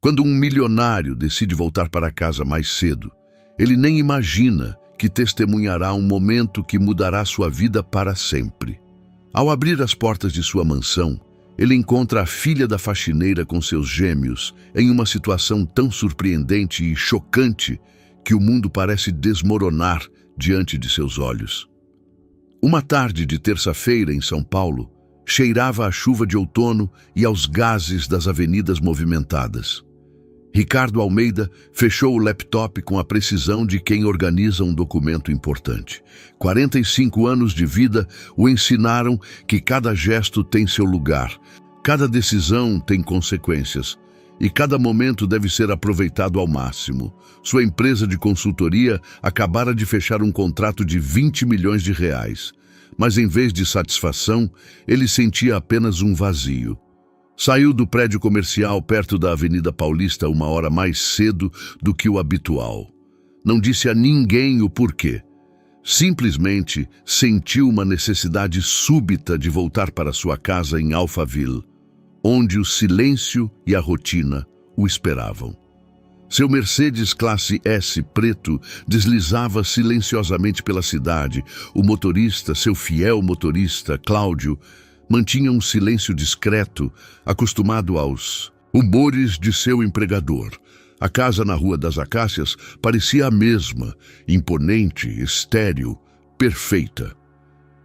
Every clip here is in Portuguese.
Quando um milionário decide voltar para casa mais cedo, ele nem imagina que testemunhará um momento que mudará sua vida para sempre. Ao abrir as portas de sua mansão, ele encontra a filha da faxineira com seus gêmeos em uma situação tão surpreendente e chocante que o mundo parece desmoronar diante de seus olhos. Uma tarde de terça-feira em São Paulo, cheirava a chuva de outono e aos gases das avenidas movimentadas. Ricardo Almeida fechou o laptop com a precisão de quem organiza um documento importante. 45 anos de vida o ensinaram que cada gesto tem seu lugar, cada decisão tem consequências e cada momento deve ser aproveitado ao máximo. Sua empresa de consultoria acabara de fechar um contrato de 20 milhões de reais, mas em vez de satisfação, ele sentia apenas um vazio. Saiu do prédio comercial perto da Avenida Paulista 1 hora mais cedo do que o habitual. Não disse a ninguém o porquê. Simplesmente sentiu uma necessidade súbita de voltar para sua casa em Alphaville, onde o silêncio e a rotina o esperavam. Seu Mercedes classe S preto deslizava silenciosamente pela cidade. O motorista, seu fiel motorista, Cláudio, mantinha um silêncio discreto, acostumado aos humores de seu empregador. A casa na Rua das Acácias parecia a mesma, imponente, estéril, perfeita.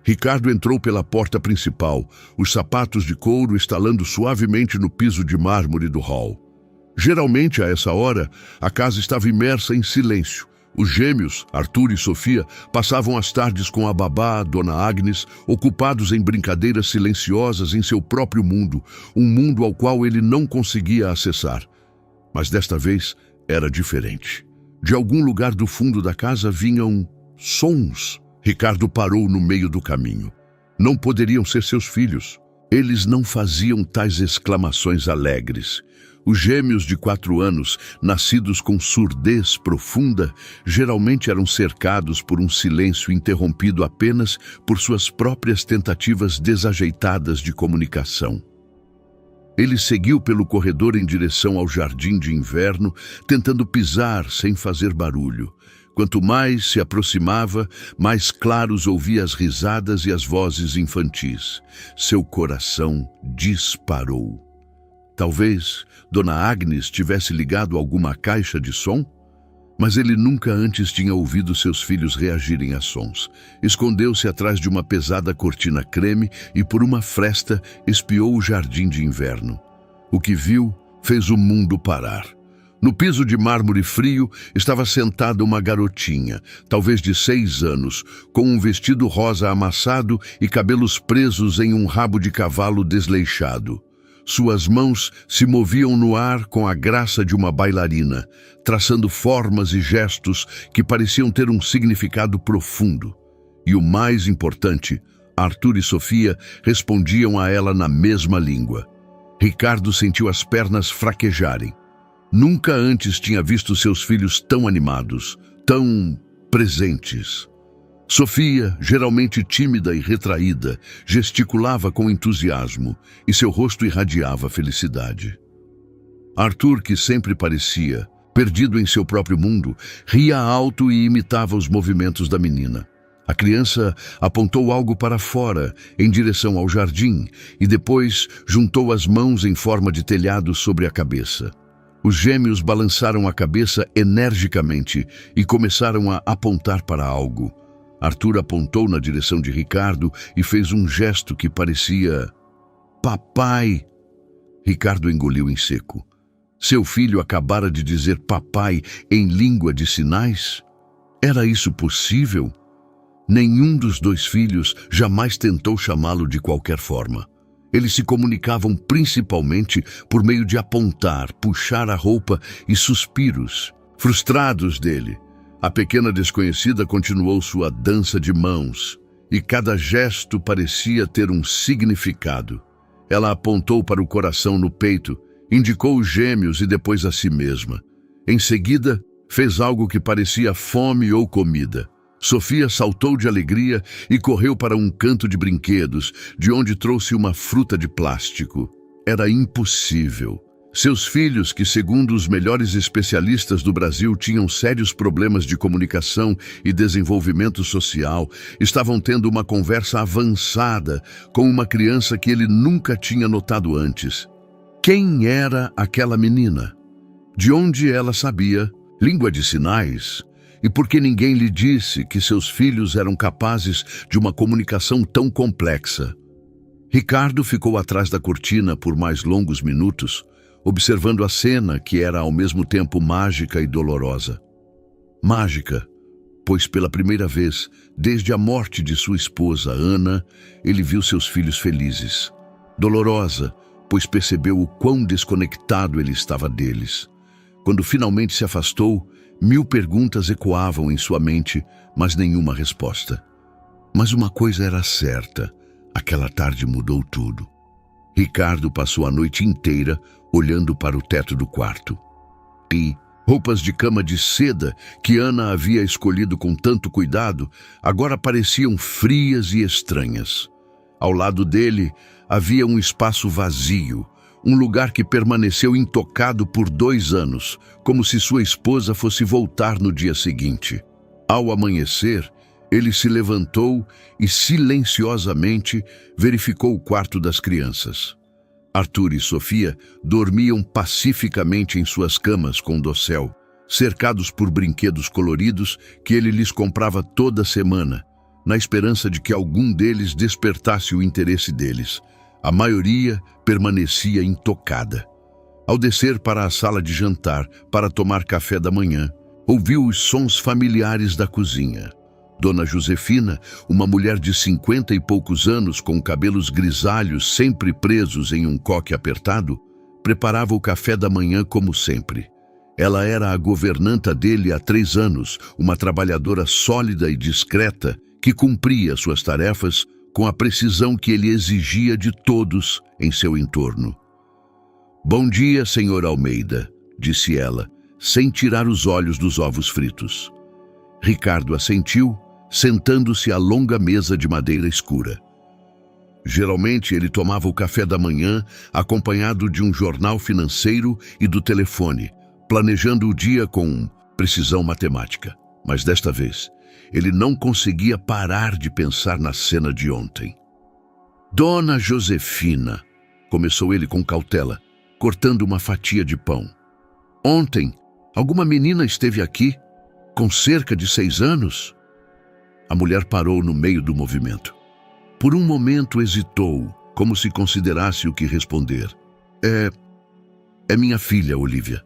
Ricardo entrou pela porta principal, os sapatos de couro estalando suavemente no piso de mármore do hall. Geralmente, a essa hora, a casa estava imersa em silêncio. Os gêmeos, Arthur e Sofia, passavam as tardes com a babá, Dona Agnes, ocupados em brincadeiras silenciosas em seu próprio mundo, um mundo ao qual ele não conseguia acessar. Mas desta vez era diferente. De algum lugar do fundo da casa vinham sons. Ricardo parou no meio do caminho. Não poderiam ser seus filhos. Eles não faziam tais exclamações alegres. Os gêmeos de 4 anos, nascidos com surdez profunda, geralmente eram cercados por um silêncio interrompido apenas por suas próprias tentativas desajeitadas de comunicação. Ele seguiu pelo corredor em direção ao jardim de inverno, tentando pisar sem fazer barulho. Quanto mais se aproximava, mais claros ouvia as risadas e as vozes infantis. Seu coração disparou. Talvez Dona Agnes tivesse ligado alguma caixa de som, mas ele nunca antes tinha ouvido seus filhos reagirem a sons. Escondeu-se atrás de uma pesada cortina creme e por uma fresta espiou o jardim de inverno. O que viu fez o mundo parar. No piso de mármore frio estava sentada uma garotinha, talvez de 6 anos, com um vestido rosa amassado e cabelos presos em um rabo de cavalo desleixado. Suas mãos se moviam no ar com a graça de uma bailarina, traçando formas e gestos que pareciam ter um significado profundo. E o mais importante, Arthur e Sofia respondiam a ela na mesma língua. Ricardo sentiu as pernas fraquejarem. Nunca antes tinha visto seus filhos tão animados, tão presentes. Sofia, geralmente tímida e retraída, gesticulava com entusiasmo e seu rosto irradiava felicidade. Arthur, que sempre parecia perdido em seu próprio mundo, ria alto e imitava os movimentos da menina. A criança apontou algo para fora, em direção ao jardim, e depois juntou as mãos em forma de telhado sobre a cabeça. Os gêmeos balançaram a cabeça energicamente e começaram a apontar para algo. Arthur apontou na direção de Ricardo e fez um gesto que parecia papai. Ricardo engoliu em seco. Seu filho acabara de dizer papai em língua de sinais? Era isso possível? Nenhum dos 2 filhos jamais tentou chamá-lo de qualquer forma. Eles se comunicavam principalmente por meio de apontar, puxar a roupa e suspiros, frustrados dele. A pequena desconhecida continuou sua dança de mãos, e cada gesto parecia ter um significado. Ela apontou para o coração no peito, indicou os gêmeos e depois a si mesma. Em seguida, fez algo que parecia fome ou comida. Sofia saltou de alegria e correu para um canto de brinquedos, de onde trouxe uma fruta de plástico. Era impossível. Seus filhos, que segundo os melhores especialistas do Brasil tinham sérios problemas de comunicação e desenvolvimento social, estavam tendo uma conversa avançada com uma criança que ele nunca tinha notado antes. Quem era aquela menina? De onde ela sabia língua de sinais? E por que ninguém lhe disse que seus filhos eram capazes de uma comunicação tão complexa? Ricardo ficou atrás da cortina por mais longos minutos, observando a cena que era ao mesmo tempo mágica e dolorosa. Mágica, pois pela primeira vez, desde a morte de sua esposa, Ana, ele viu seus filhos felizes. Dolorosa, pois percebeu o quão desconectado ele estava deles. Quando finalmente se afastou, 1000 perguntas ecoavam em sua mente, mas nenhuma resposta. Mas uma coisa era certa, aquela tarde mudou tudo. Ricardo passou a noite inteira olhando para o teto do quarto. E roupas de cama de seda que Ana havia escolhido com tanto cuidado, agora pareciam frias e estranhas. Ao lado dele havia um espaço vazio, um lugar que permaneceu intocado por 2 anos, como se sua esposa fosse voltar no dia seguinte. Ao amanhecer, ele se levantou e silenciosamente verificou o quarto das crianças. Arthur e Sofia dormiam pacificamente em suas camas com dossel, cercados por brinquedos coloridos que ele lhes comprava toda semana, na esperança de que algum deles despertasse o interesse deles. A maioria permanecia intocada. Ao descer para a sala de jantar para tomar café da manhã, ouviu os sons familiares da cozinha. Dona Josefina, uma mulher de 50 e poucos anos com cabelos grisalhos sempre presos em um coque apertado, preparava o café da manhã como sempre. Ela era a governanta dele há 3 anos, uma trabalhadora sólida e discreta que cumpria suas tarefas com a precisão que ele exigia de todos em seu entorno. "Bom dia, senhor Almeida", disse ela, sem tirar os olhos dos ovos fritos. Ricardo assentiu, sentando-se à longa mesa de madeira escura. Geralmente ele tomava o café da manhã acompanhado de um jornal financeiro e do telefone, planejando o dia com precisão matemática. Mas desta vez, ele não conseguia parar de pensar na cena de ontem. "Dona Josefina", começou ele com cautela, cortando uma fatia de pão. "Ontem, alguma menina esteve aqui, com cerca de 6 anos?" A mulher parou no meio do movimento. Por um momento hesitou, como se considerasse o que responder. É minha filha, Olívia",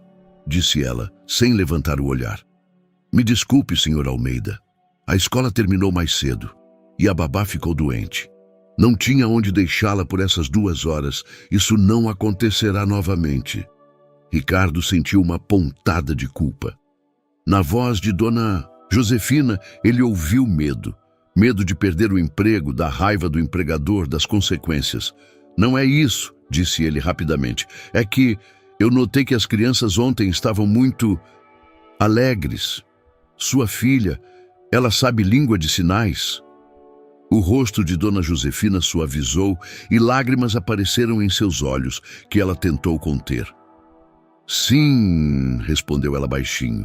disse ela, sem levantar o olhar. "Me desculpe, senhor Almeida. A escola terminou mais cedo e a babá ficou doente. Não tinha onde deixá-la por essas 2 horas. Isso não acontecerá novamente." Ricardo sentiu uma pontada de culpa. Na voz de Dona Josefina, ele ouviu medo. Medo de perder o emprego, da raiva do empregador, das consequências. "Não é isso", disse ele rapidamente. "É que eu notei que as crianças ontem estavam muito alegres. Sua filha, ela sabe língua de sinais." O rosto de Dona Josefina suavizou e lágrimas apareceram em seus olhos, que ela tentou conter. "Sim", respondeu ela baixinho.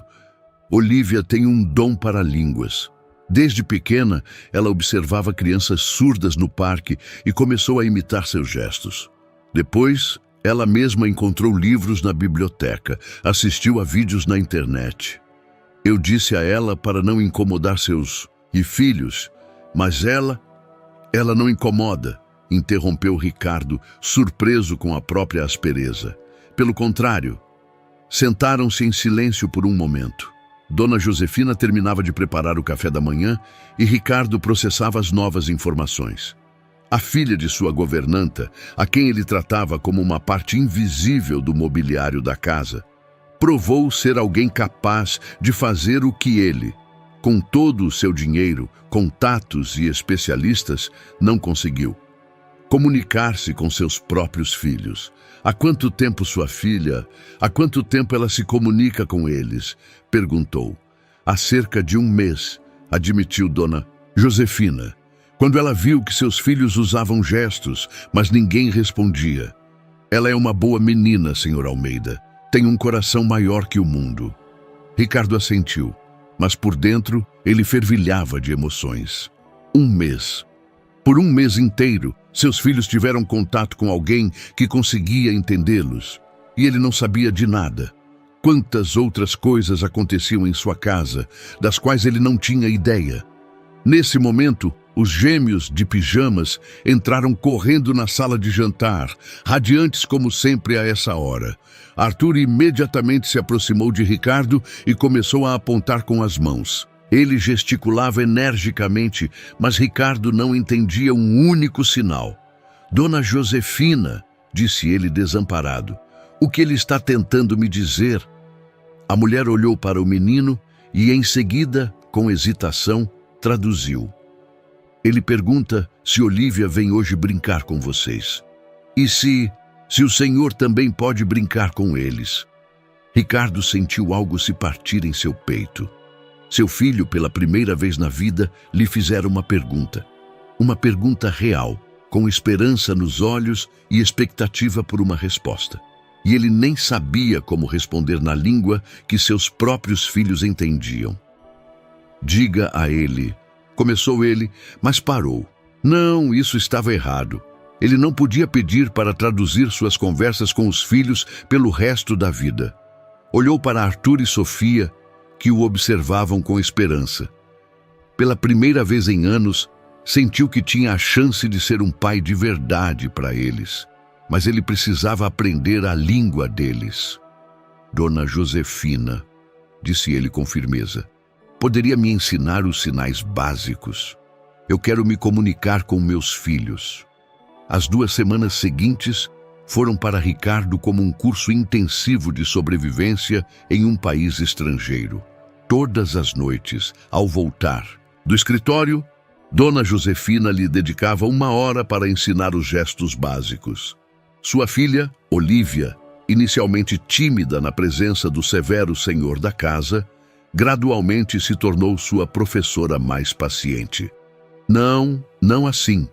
"Olívia tem um dom para línguas. Desde pequena, ela observava crianças surdas no parque e começou a imitar seus gestos. Depois, ela mesma encontrou livros na biblioteca, assistiu a vídeos na internet. Eu disse a ela para não incomodar seus filhos, mas ela não incomoda", interrompeu Ricardo, surpreso com a própria aspereza. Pelo contrário, sentaram-se em silêncio por um momento. Dona Josefina terminava de preparar o café da manhã e Ricardo processava as novas informações. A filha de sua governanta, a quem ele tratava como uma parte invisível do mobiliário da casa, provou ser alguém capaz de fazer o que ele, com todo o seu dinheiro, contatos e especialistas, não conseguiu: comunicar-se com seus próprios filhos. "Há quanto tempo há quanto tempo ela se comunica com eles?" perguntou. "Há cerca de 1 mês", admitiu Dona Josefina, "quando ela viu que seus filhos usavam gestos, mas ninguém respondia. Ela é uma boa menina, Sr. Almeida. Tem um coração maior que o mundo. Ricardo assentiu, mas por dentro ele fervilhava de emoções. Um mês. Por um mês inteiro, seus filhos tiveram contato com alguém que conseguia entendê-los. E ele não sabia de nada. Quantas outras coisas aconteciam em sua casa, das quais ele não tinha ideia. Nesse momento, os gêmeos de pijamas entraram correndo na sala de jantar, radiantes como sempre a essa hora. Arthur imediatamente se aproximou de Ricardo e começou a apontar com as mãos. Ele gesticulava energicamente, mas Ricardo não entendia um único sinal. Dona Josefina, disse ele desamparado, o que ele está tentando me dizer? A mulher olhou para o menino e, em seguida, com hesitação, traduziu. Ele pergunta se Olívia vem hoje brincar com vocês. E se o senhor também pode brincar com eles. Ricardo sentiu algo se partir em seu peito. Seu filho, pela primeira vez na vida, lhe fizera uma pergunta. Uma pergunta real, com esperança nos olhos e expectativa por uma resposta. E ele nem sabia como responder na língua que seus próprios filhos entendiam. Diga a ele, começou ele, mas parou. Não, isso estava errado. Ele não podia pedir para traduzir suas conversas com os filhos pelo resto da vida. Olhou para Arthur e Sofia, que o observavam com esperança. Pela primeira vez em anos, sentiu que tinha a chance de ser um pai de verdade para eles. Mas ele precisava aprender a língua deles. Dona Josefina, disse ele com firmeza, poderia me ensinar os sinais básicos? Eu quero me comunicar com meus filhos. As 2 semanas seguintes foram para Ricardo como um curso intensivo de sobrevivência em um país estrangeiro. Todas as noites, ao voltar do escritório, Dona Josefina lhe dedicava 1 hora para ensinar os gestos básicos. Sua filha, Olívia, inicialmente tímida na presença do severo senhor da casa, gradualmente se tornou sua professora mais paciente. Não assim,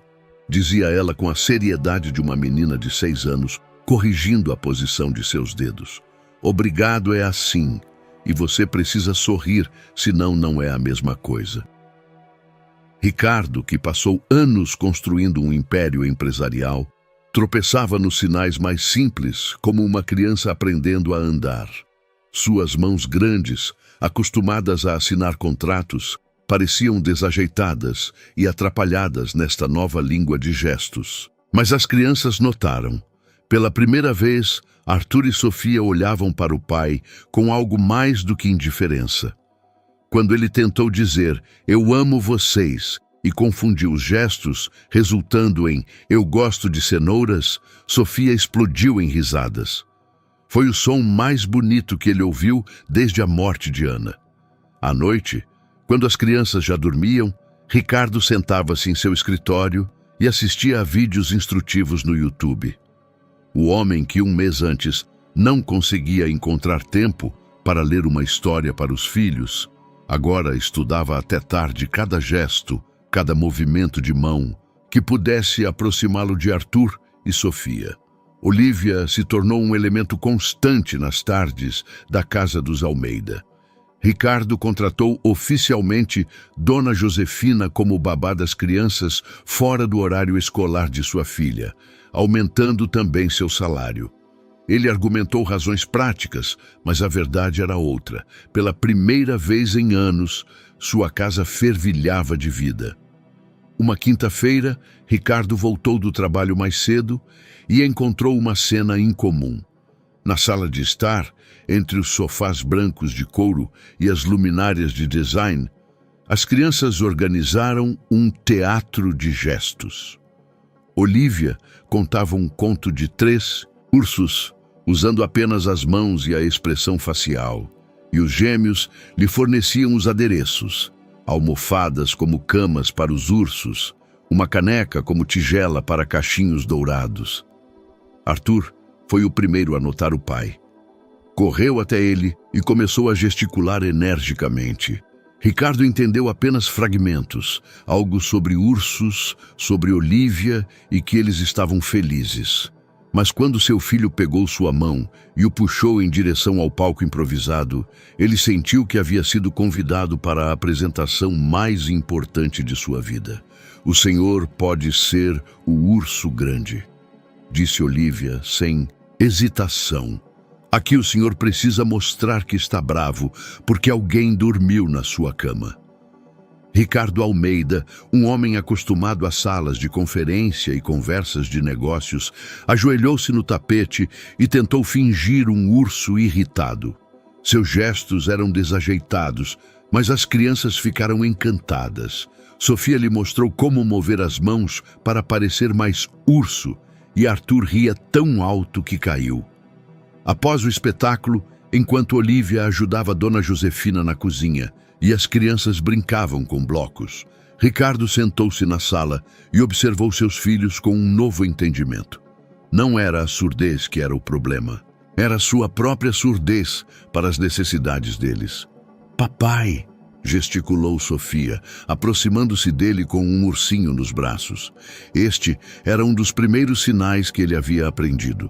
dizia ela com a seriedade de uma menina de 6 anos, corrigindo a posição de seus dedos. Obrigado é assim, e você precisa sorrir, senão não é a mesma coisa. Ricardo, que passou anos construindo um império empresarial, tropeçava nos sinais mais simples, como uma criança aprendendo a andar. Suas mãos grandes, acostumadas a assinar contratos, pareciam desajeitadas e atrapalhadas nesta nova língua de gestos. Mas as crianças notaram. Pela primeira vez, Arthur e Sofia olhavam para o pai com algo mais do que indiferença. Quando ele tentou dizer, eu amo vocês, e confundiu os gestos, resultando em eu gosto de cenouras, Sofia explodiu em risadas. Foi o som mais bonito que ele ouviu desde a morte de Ana. À noite, quando as crianças já dormiam, Ricardo sentava-se em seu escritório e assistia a vídeos instrutivos no YouTube. O homem que 1 mês antes não conseguia encontrar tempo para ler uma história para os filhos, agora estudava até tarde cada gesto, cada movimento de mão, que pudesse aproximá-lo de Arthur e Sofia. Olívia se tornou um elemento constante nas tardes da casa dos Almeida. Ricardo contratou oficialmente Dona Josefina como babá das crianças fora do horário escolar de sua filha, aumentando também seu salário. Ele argumentou razões práticas, mas a verdade era outra. Pela primeira vez em anos, sua casa fervilhava de vida. Uma quinta-feira, Ricardo voltou do trabalho mais cedo e encontrou uma cena incomum. Na sala de estar, entre os sofás brancos de couro e as luminárias de design, as crianças organizaram um teatro de gestos. Olívia contava um conto de 3 ursos, usando apenas as mãos e a expressão facial, e os gêmeos lhe forneciam os adereços, almofadas como camas para os ursos, uma caneca como tigela para cachinhos dourados. Arthur foi o primeiro a notar o pai. Correu até ele e começou a gesticular energicamente. Ricardo entendeu apenas fragmentos, algo sobre ursos, sobre Olívia e que eles estavam felizes. Mas quando seu filho pegou sua mão e o puxou em direção ao palco improvisado, ele sentiu que havia sido convidado para a apresentação mais importante de sua vida. O Senhor pode ser o urso grande, disse Olivia sem hesitação. Aqui o Senhor precisa mostrar que está bravo porque alguém dormiu na sua cama. Ricardo Almeida, um homem acostumado a salas de conferência e conversas de negócios, ajoelhou-se no tapete e tentou fingir um urso irritado. Seus gestos eram desajeitados, mas as crianças ficaram encantadas. Sofia lhe mostrou como mover as mãos para parecer mais urso, e Arthur ria tão alto que caiu. Após o espetáculo, enquanto Olivia ajudava Dona Josefina na cozinha e as crianças brincavam com blocos, Ricardo sentou-se na sala e observou seus filhos com um novo entendimento. Não era a surdez que era o problema, era sua própria surdez para as necessidades deles. "Papai!", gesticulou Sofia, aproximando-se dele com um ursinho nos braços. Este era um dos primeiros sinais que ele havia aprendido.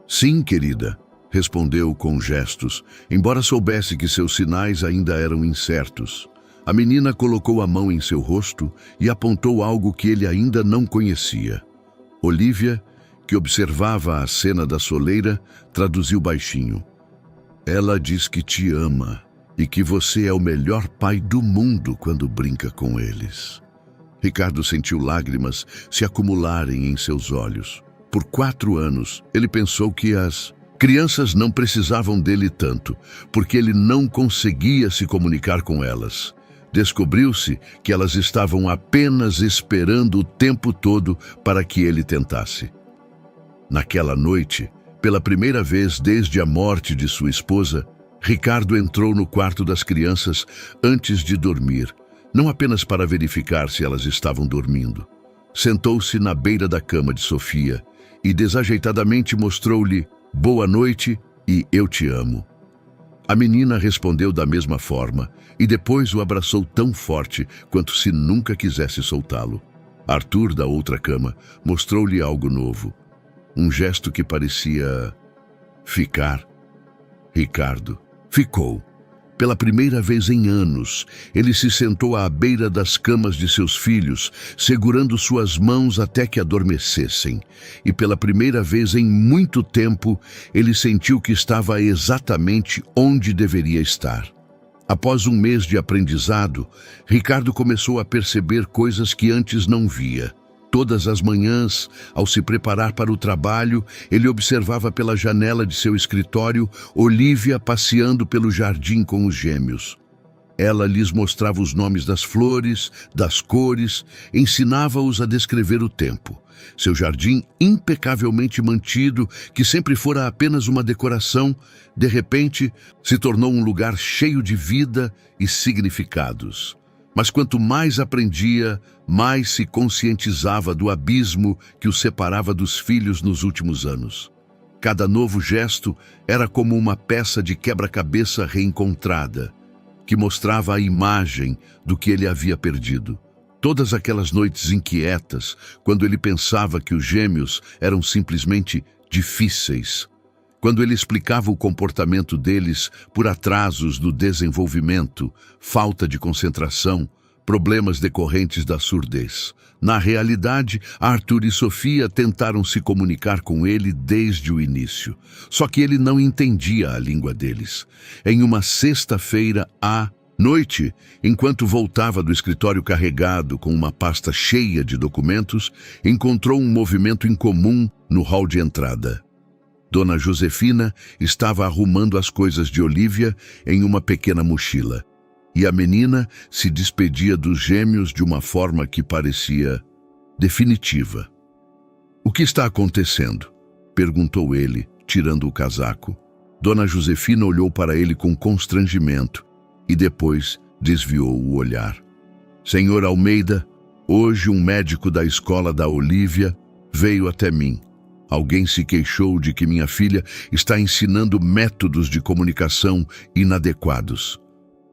"Sim, querida", respondeu com gestos, embora soubesse que seus sinais ainda eram incertos. A menina colocou a mão em seu rosto e apontou algo que ele ainda não conhecia. Olivia, que observava a cena da soleira, traduziu baixinho. "Ela diz que te ama e que você é o melhor pai do mundo quando brinca com eles." Ricardo sentiu lágrimas se acumularem em seus olhos. Por 4 anos, ele pensou que as crianças não precisavam dele tanto, porque ele não conseguia se comunicar com elas. Descobriu-se que elas estavam apenas esperando o tempo todo para que ele tentasse. Naquela noite, pela primeira vez desde a morte de sua esposa, Ricardo entrou no quarto das crianças antes de dormir, não apenas para verificar se elas estavam dormindo. Sentou-se na beira da cama de Sofia e desajeitadamente mostrou-lhe "boa noite" e "eu te amo". A menina respondeu da mesma forma e depois o abraçou tão forte quanto se nunca quisesse soltá-lo. Arthur, da outra cama, mostrou-lhe algo novo, um gesto que parecia ficar. Ricardo ficou. Pela primeira vez em anos, ele se sentou à beira das camas de seus filhos, segurando suas mãos até que adormecessem. E pela primeira vez em muito tempo, ele sentiu que estava exatamente onde deveria estar. Após um mês de aprendizado, Ricardo começou a perceber coisas que antes não via. Todas as manhãs, ao se preparar para o trabalho, ele observava pela janela de seu escritório Olivia passeando pelo jardim com os gêmeos. Ela lhes mostrava os nomes das flores, das cores, ensinava-os a descrever o tempo. Seu jardim, impecavelmente mantido, que sempre fora apenas uma decoração, de repente se tornou um lugar cheio de vida e significados. Mas quanto mais aprendia, mais se conscientizava do abismo que o separava dos filhos nos últimos anos. Cada novo gesto era como uma peça de quebra-cabeça reencontrada, que mostrava a imagem do que ele havia perdido. Todas aquelas noites inquietas, quando ele pensava que os gêmeos eram simplesmente difíceis, quando ele explicava o comportamento deles por atrasos do desenvolvimento, falta de concentração, problemas decorrentes da surdez. Na realidade, Arthur e Sofia tentaram se comunicar com ele desde o início, só que ele não entendia a língua deles. Em uma sexta-feira à noite, enquanto voltava do escritório carregado com uma pasta cheia de documentos, encontrou um movimento incomum no hall de entrada. Dona Josefina estava arrumando as coisas de Olivia em uma pequena mochila, e a menina se despedia dos gêmeos de uma forma que parecia definitiva. "O que está acontecendo?", perguntou ele, tirando o casaco. Dona Josefina olhou para ele com constrangimento e depois desviou o olhar. "Senhor Almeida, hoje um médico da escola da Olivia veio até mim. Alguém se queixou de que minha filha está ensinando métodos de comunicação inadequados.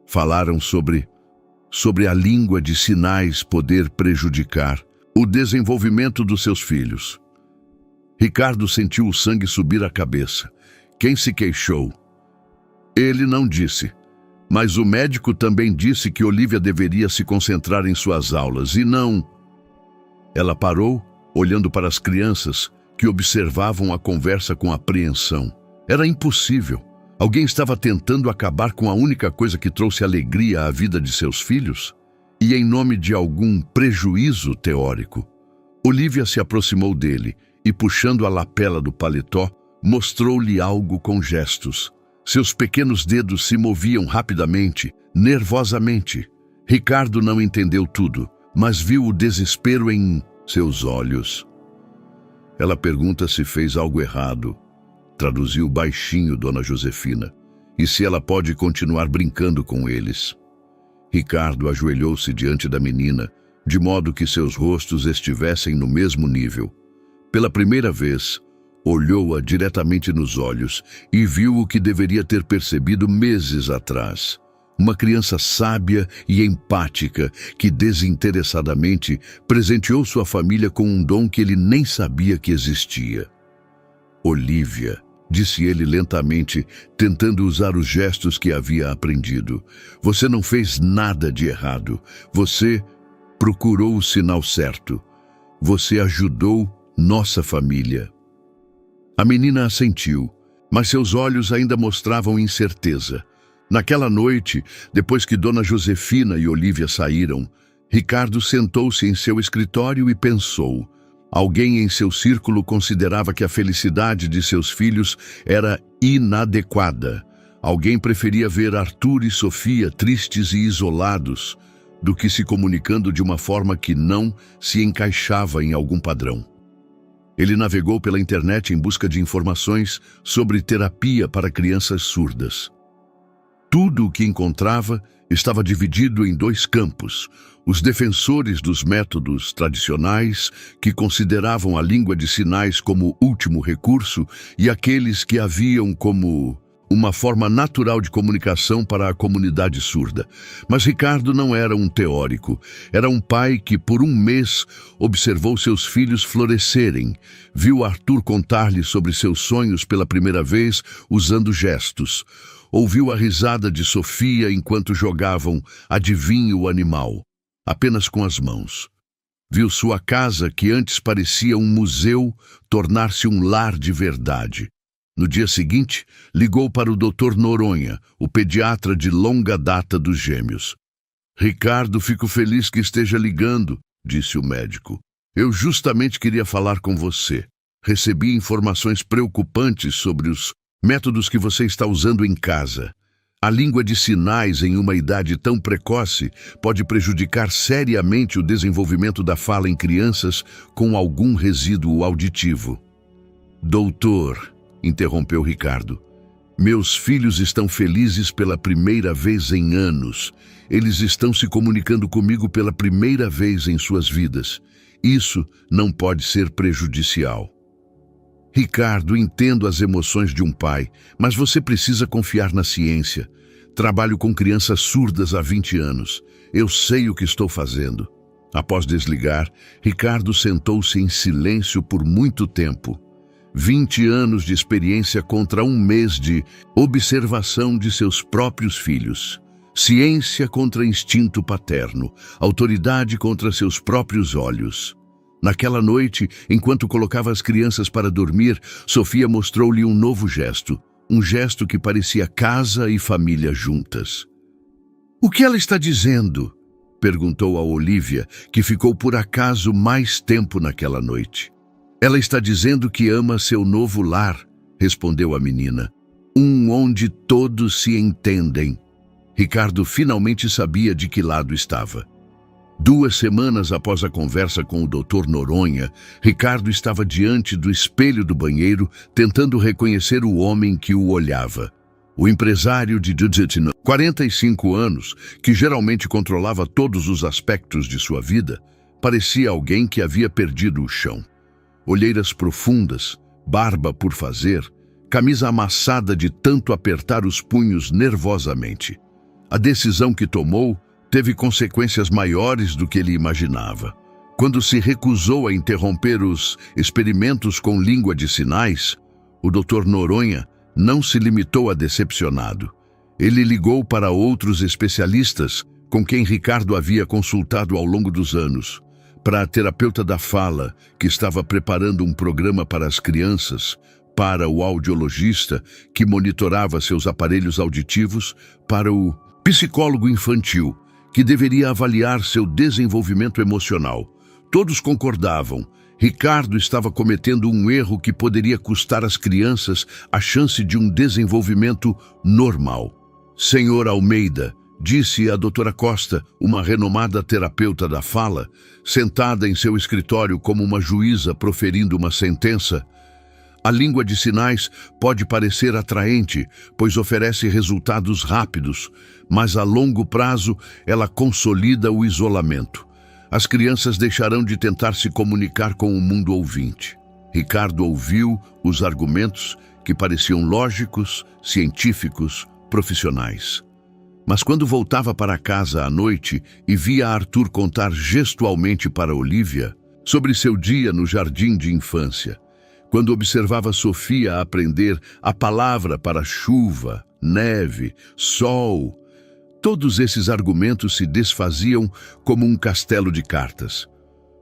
Falaram sobre a língua de sinais poder prejudicar o desenvolvimento dos seus filhos." Ricardo sentiu o sangue subir à cabeça. Quem se queixou? Ele não disse. Mas o médico também disse que Olivia deveria se concentrar em suas aulas e não... Ela parou, olhando para as crianças, que observavam a conversa com apreensão. Era impossível. Alguém estava tentando acabar com a única coisa que trouxe alegria à vida de seus filhos? E em nome de algum prejuízo teórico? Olivia se aproximou dele e, puxando a lapela do paletó, mostrou-lhe algo com gestos. Seus pequenos dedos se moviam rapidamente, nervosamente. Ricardo não entendeu tudo, mas viu o desespero em seus olhos. Ela pergunta se fez algo errado, traduziu baixinho Dona Josefina, e se ela pode continuar brincando com eles. Ricardo ajoelhou-se diante da menina, de modo que seus rostos estivessem no mesmo nível. Pela primeira vez, olhou-a diretamente nos olhos e viu o que deveria ter percebido meses atrás. Uma criança sábia e empática que desinteressadamente presenteou sua família com um dom que ele nem sabia que existia. Olivia, disse ele lentamente, tentando usar os gestos que havia aprendido. Você não fez nada de errado. Você procurou o sinal certo. Você ajudou nossa família. A menina assentiu, mas seus olhos ainda mostravam incerteza. Naquela noite, depois que Dona Josefina e Olivia saíram, Ricardo sentou-se em seu escritório e pensou. Alguém em seu círculo considerava que a felicidade de seus filhos era inadequada. Alguém preferia ver Arthur e Sofia tristes e isolados do que se comunicando de uma forma que não se encaixava em algum padrão. Ele navegou pela internet em busca de informações sobre terapia para crianças surdas. Tudo o que encontrava estava dividido em dois campos: os defensores dos métodos tradicionais, que consideravam a língua de sinais como último recurso, e aqueles que a viam como uma forma natural de comunicação para a comunidade surda. Mas Ricardo não era um teórico. Era um pai que, por um mês, observou seus filhos florescerem. Viu Arthur contar-lhe sobre seus sonhos pela primeira vez, usando gestos. Ouviu a risada de Sofia enquanto jogavam Adivinhe o Animal, apenas com as mãos. Viu sua casa, que antes parecia um museu, tornar-se um lar de verdade. No dia seguinte, ligou para o Dr. Noronha, o pediatra de longa data dos gêmeos. Ricardo, fico feliz que esteja ligando, disse o médico. Eu justamente queria falar com você. Recebi informações preocupantes sobre os métodos que você está usando em casa. A língua de sinais em uma idade tão precoce pode prejudicar seriamente o desenvolvimento da fala em crianças com algum resíduo auditivo. Doutor, interrompeu Ricardo, meus filhos estão felizes pela primeira vez em anos. Eles estão se comunicando comigo pela primeira vez em suas vidas. Isso não pode ser prejudicial. Ricardo, entendo as emoções de um pai, mas você precisa confiar na ciência. Trabalho com crianças surdas há 20 anos. Eu sei o que estou fazendo. Após desligar, Ricardo sentou-se em silêncio por muito tempo. 20 anos de experiência contra um mês de observação de seus próprios filhos. Ciência contra instinto paterno. Autoridade contra seus próprios olhos. Naquela noite, enquanto colocava as crianças para dormir, Sofia mostrou-lhe um novo gesto. Um gesto que parecia casa e família juntas. O que ela está dizendo? Perguntou a Olivia, que ficou por acaso mais tempo naquela noite. Ela está dizendo que ama seu novo lar, respondeu a menina. Um onde todos se entendem. Ricardo finalmente sabia de que lado estava. 2 semanas após a conversa com o Dr. Noronha, Ricardo estava diante do espelho do banheiro, tentando reconhecer o homem que o olhava. O empresário de 45 anos, que geralmente controlava todos os aspectos de sua vida, parecia alguém que havia perdido o chão. Olheiras profundas, barba por fazer, camisa amassada de tanto apertar os punhos nervosamente. A decisão que tomou teve consequências maiores do que ele imaginava. Quando se recusou a interromper os experimentos com língua de sinais, o Dr. Noronha não se limitou a decepcionado. Ele ligou para outros especialistas com quem Ricardo havia consultado ao longo dos anos, para a terapeuta da fala, que estava preparando um programa para as crianças, para o audiologista, que monitorava seus aparelhos auditivos, para o psicólogo infantil, que deveria avaliar seu desenvolvimento emocional. Todos concordavam. Ricardo estava cometendo um erro que poderia custar às crianças a chance de um desenvolvimento normal. Senhor Almeida, disse a doutora Costa, uma renomada terapeuta da fala, sentada em seu escritório como uma juíza proferindo uma sentença, a língua de sinais pode parecer atraente, pois oferece resultados rápidos, mas a longo prazo ela consolida o isolamento. As crianças deixarão de tentar se comunicar com o mundo ouvinte. Ricardo ouviu os argumentos que pareciam lógicos, científicos, profissionais. Mas quando voltava para casa à noite e via Arthur contar gestualmente para Olívia sobre seu dia no jardim de infância, quando observava Sofia aprender a palavra para chuva, neve, sol, todos esses argumentos se desfaziam como um castelo de cartas.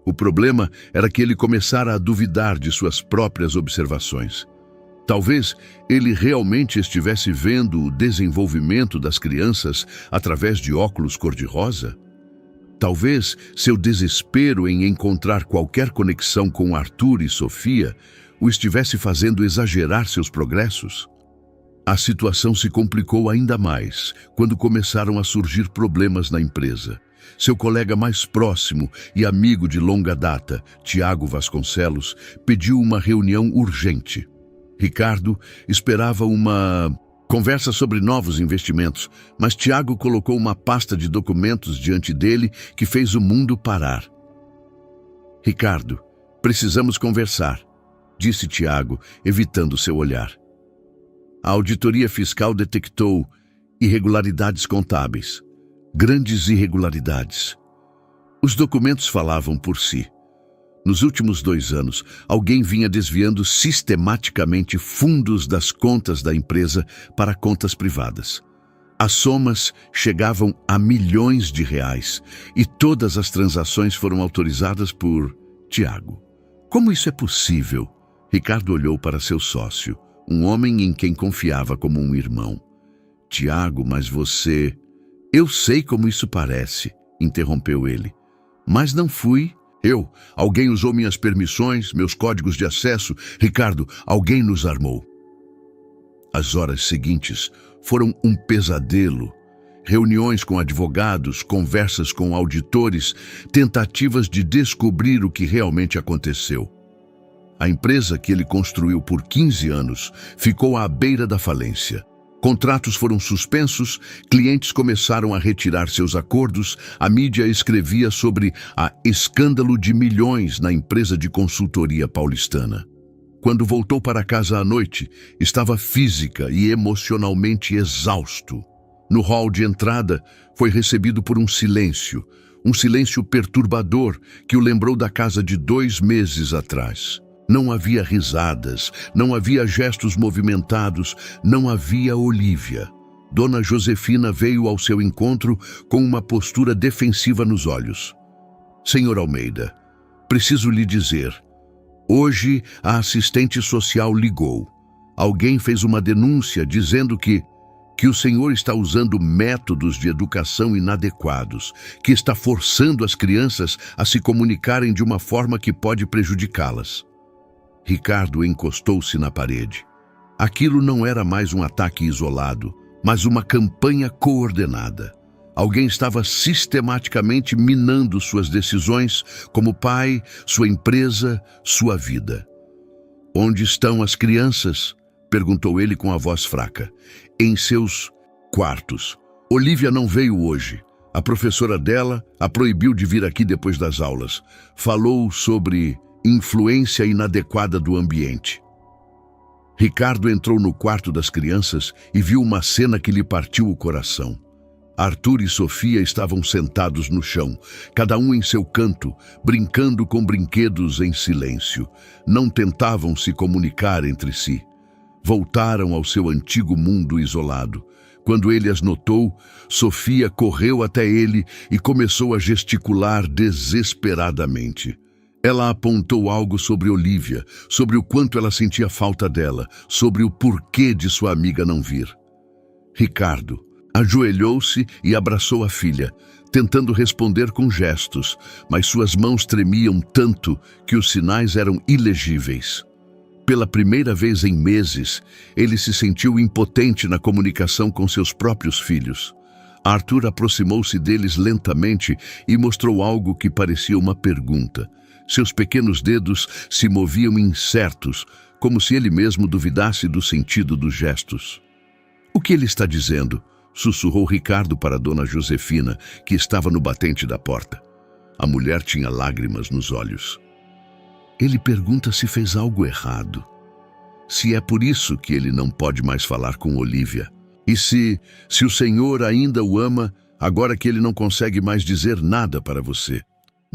O problema era que ele começara a duvidar de suas próprias observações. Talvez ele realmente estivesse vendo o desenvolvimento das crianças através de óculos cor-de-rosa. Talvez seu desespero em encontrar qualquer conexão com Arthur e Sofia o estivesse fazendo exagerar seus progressos. A situação se complicou ainda mais quando começaram a surgir problemas na empresa. Seu colega mais próximo e amigo de longa data, Tiago Vasconcelos, pediu uma reunião urgente. Ricardo esperava uma conversa sobre novos investimentos, mas Tiago colocou uma pasta de documentos diante dele que fez o mundo parar. Ricardo, precisamos conversar, disse Tiago, evitando seu olhar. A auditoria fiscal detectou irregularidades contábeis, grandes irregularidades. Os documentos falavam por si. Nos últimos 2 anos, alguém vinha desviando sistematicamente fundos das contas da empresa para contas privadas. As somas chegavam a milhões de reais e todas as transações foram autorizadas por Tiago. Como isso é possível? Ricardo olhou para seu sócio, um homem em quem confiava como um irmão. Tiago, mas você... Eu sei como isso parece, interrompeu ele. Mas não fui eu. Alguém usou minhas permissões, meus códigos de acesso. Ricardo, alguém nos armou. As horas seguintes foram um pesadelo. Reuniões com advogados, conversas com auditores, tentativas de descobrir o que realmente aconteceu. A empresa que ele construiu por 15 anos ficou à beira da falência. Contratos foram suspensos, clientes começaram a retirar seus acordos, a mídia escrevia sobre a escândalo de milhões na empresa de consultoria paulistana. Quando voltou para casa à noite, estava física e emocionalmente exausto. No hall de entrada, foi recebido por um silêncio perturbador que o lembrou da casa de 2 meses atrás. Não havia risadas, não havia gestos movimentados, não havia Olívia. Dona Josefina veio ao seu encontro com uma postura defensiva nos olhos. Senhor Almeida, preciso lhe dizer, hoje a assistente social ligou. Alguém fez uma denúncia dizendo que o senhor está usando métodos de educação inadequados, que está forçando as crianças a se comunicarem de uma forma que pode prejudicá-las. Ricardo encostou-se na parede. Aquilo não era mais um ataque isolado, mas uma campanha coordenada. Alguém estava sistematicamente minando suas decisões como pai, sua empresa, sua vida. Onde estão as crianças? Perguntou ele com a voz fraca. Em seus quartos. Olívia não veio hoje. A professora dela a proibiu de vir aqui depois das aulas. Falou sobre influência inadequada do ambiente. Ricardo entrou no quarto das crianças e viu uma cena que lhe partiu o coração. Arthur e Sofia estavam sentados no chão, cada um em seu canto, brincando com brinquedos em silêncio. Não tentavam se comunicar entre si. Voltaram ao seu antigo mundo isolado. Quando ele as notou, Sofia correu até ele e começou a gesticular desesperadamente. Ela apontou algo sobre Olívia, sobre o quanto ela sentia falta dela, sobre o porquê de sua amiga não vir. Ricardo ajoelhou-se e abraçou a filha, tentando responder com gestos, mas suas mãos tremiam tanto que os sinais eram ilegíveis. Pela primeira vez em meses, ele se sentiu impotente na comunicação com seus próprios filhos. Arthur aproximou-se deles lentamente e mostrou algo que parecia uma pergunta. Seus pequenos dedos se moviam incertos, como se ele mesmo duvidasse do sentido dos gestos. "O que ele está dizendo?", sussurrou Ricardo para Dona Josefina, que estava no batente da porta. A mulher tinha lágrimas nos olhos. "Ele pergunta se fez algo errado. Se é por isso que ele não pode mais falar com Olívia. E se o Senhor ainda o ama, agora que ele não consegue mais dizer nada para você."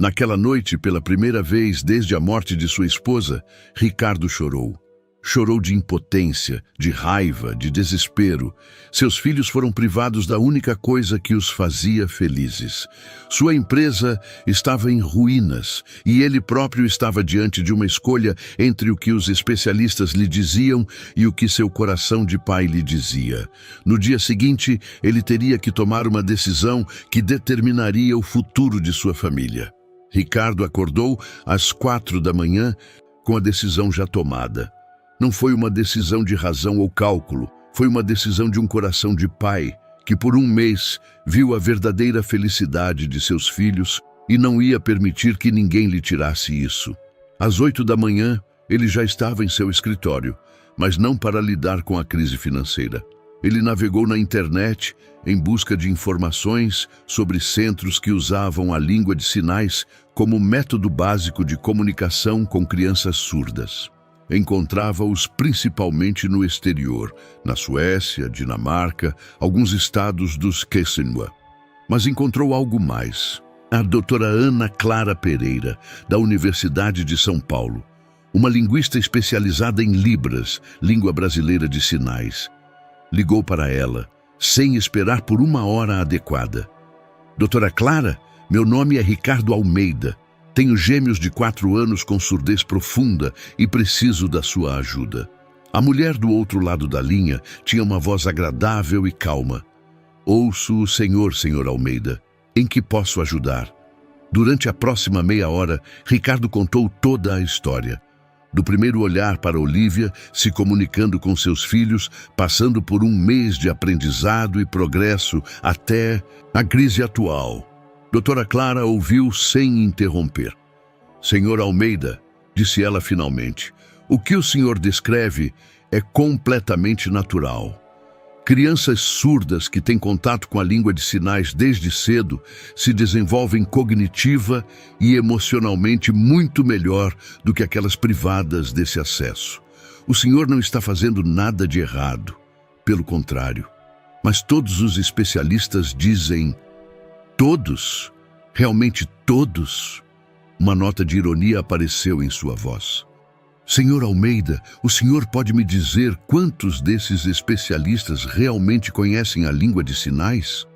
Naquela noite, pela primeira vez desde a morte de sua esposa, Ricardo chorou. Chorou de impotência, de raiva, de desespero. Seus filhos foram privados da única coisa que os fazia felizes. Sua empresa estava em ruínas e ele próprio estava diante de uma escolha entre o que os especialistas lhe diziam e o que seu coração de pai lhe dizia. No dia seguinte, ele teria que tomar uma decisão que determinaria o futuro de sua família. Ricardo acordou às 4 da manhã com a decisão já tomada. Não foi uma decisão de razão ou cálculo, foi uma decisão de um coração de pai que por um mês viu a verdadeira felicidade de seus filhos e não ia permitir que ninguém lhe tirasse isso. Às 8 da manhã, ele já estava em seu escritório, mas não para lidar com a crise financeira. Ele navegou na internet em busca de informações sobre centros que usavam a língua de sinais como método básico de comunicação com crianças surdas. Encontrava-os principalmente no exterior, na Suécia, Dinamarca, alguns estados dos Kessenwa. Mas encontrou algo mais. A doutora Ana Clara Pereira, da Universidade de São Paulo, uma linguista especializada em Libras, língua brasileira de sinais. Ligou para ela, sem esperar por uma hora adequada. "Doutora Clara, meu nome é Ricardo Almeida. Tenho gêmeos de 4 anos com surdez profunda e preciso da sua ajuda." A mulher do outro lado da linha tinha uma voz agradável e calma. "Ouço o senhor, senhor Almeida. Em que posso ajudar?" Durante a próxima meia hora, Ricardo contou toda a história. Do primeiro olhar para Olívia, se comunicando com seus filhos, passando por um mês de aprendizado e progresso, até a crise atual. Doutora Clara ouviu sem interromper. "Senhor Almeida", disse ela finalmente, "o que o senhor descreve é completamente natural. Crianças surdas que têm contato com a língua de sinais desde cedo se desenvolvem cognitiva e emocionalmente muito melhor do que aquelas privadas desse acesso. O senhor não está fazendo nada de errado, pelo contrário. Mas todos os especialistas dizem... Todos? Realmente todos?" Uma nota de ironia apareceu em sua voz. "Senhor Almeida, o senhor pode me dizer quantos desses especialistas realmente conhecem a língua de sinais?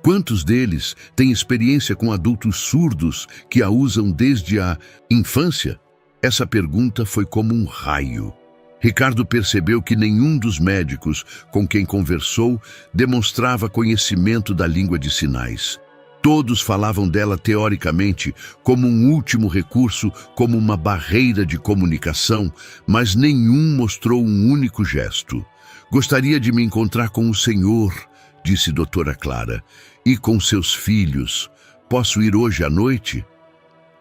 Quantos deles têm experiência com adultos surdos que a usam desde a infância?" Essa pergunta foi como um raio. Ricardo percebeu que nenhum dos médicos com quem conversou demonstrava conhecimento da língua de sinais. Todos falavam dela teoricamente como um último recurso, como uma barreira de comunicação, mas nenhum mostrou um único gesto. "Gostaria de me encontrar com o senhor", disse doutora Clara, "e com seus filhos. Posso ir hoje à noite?"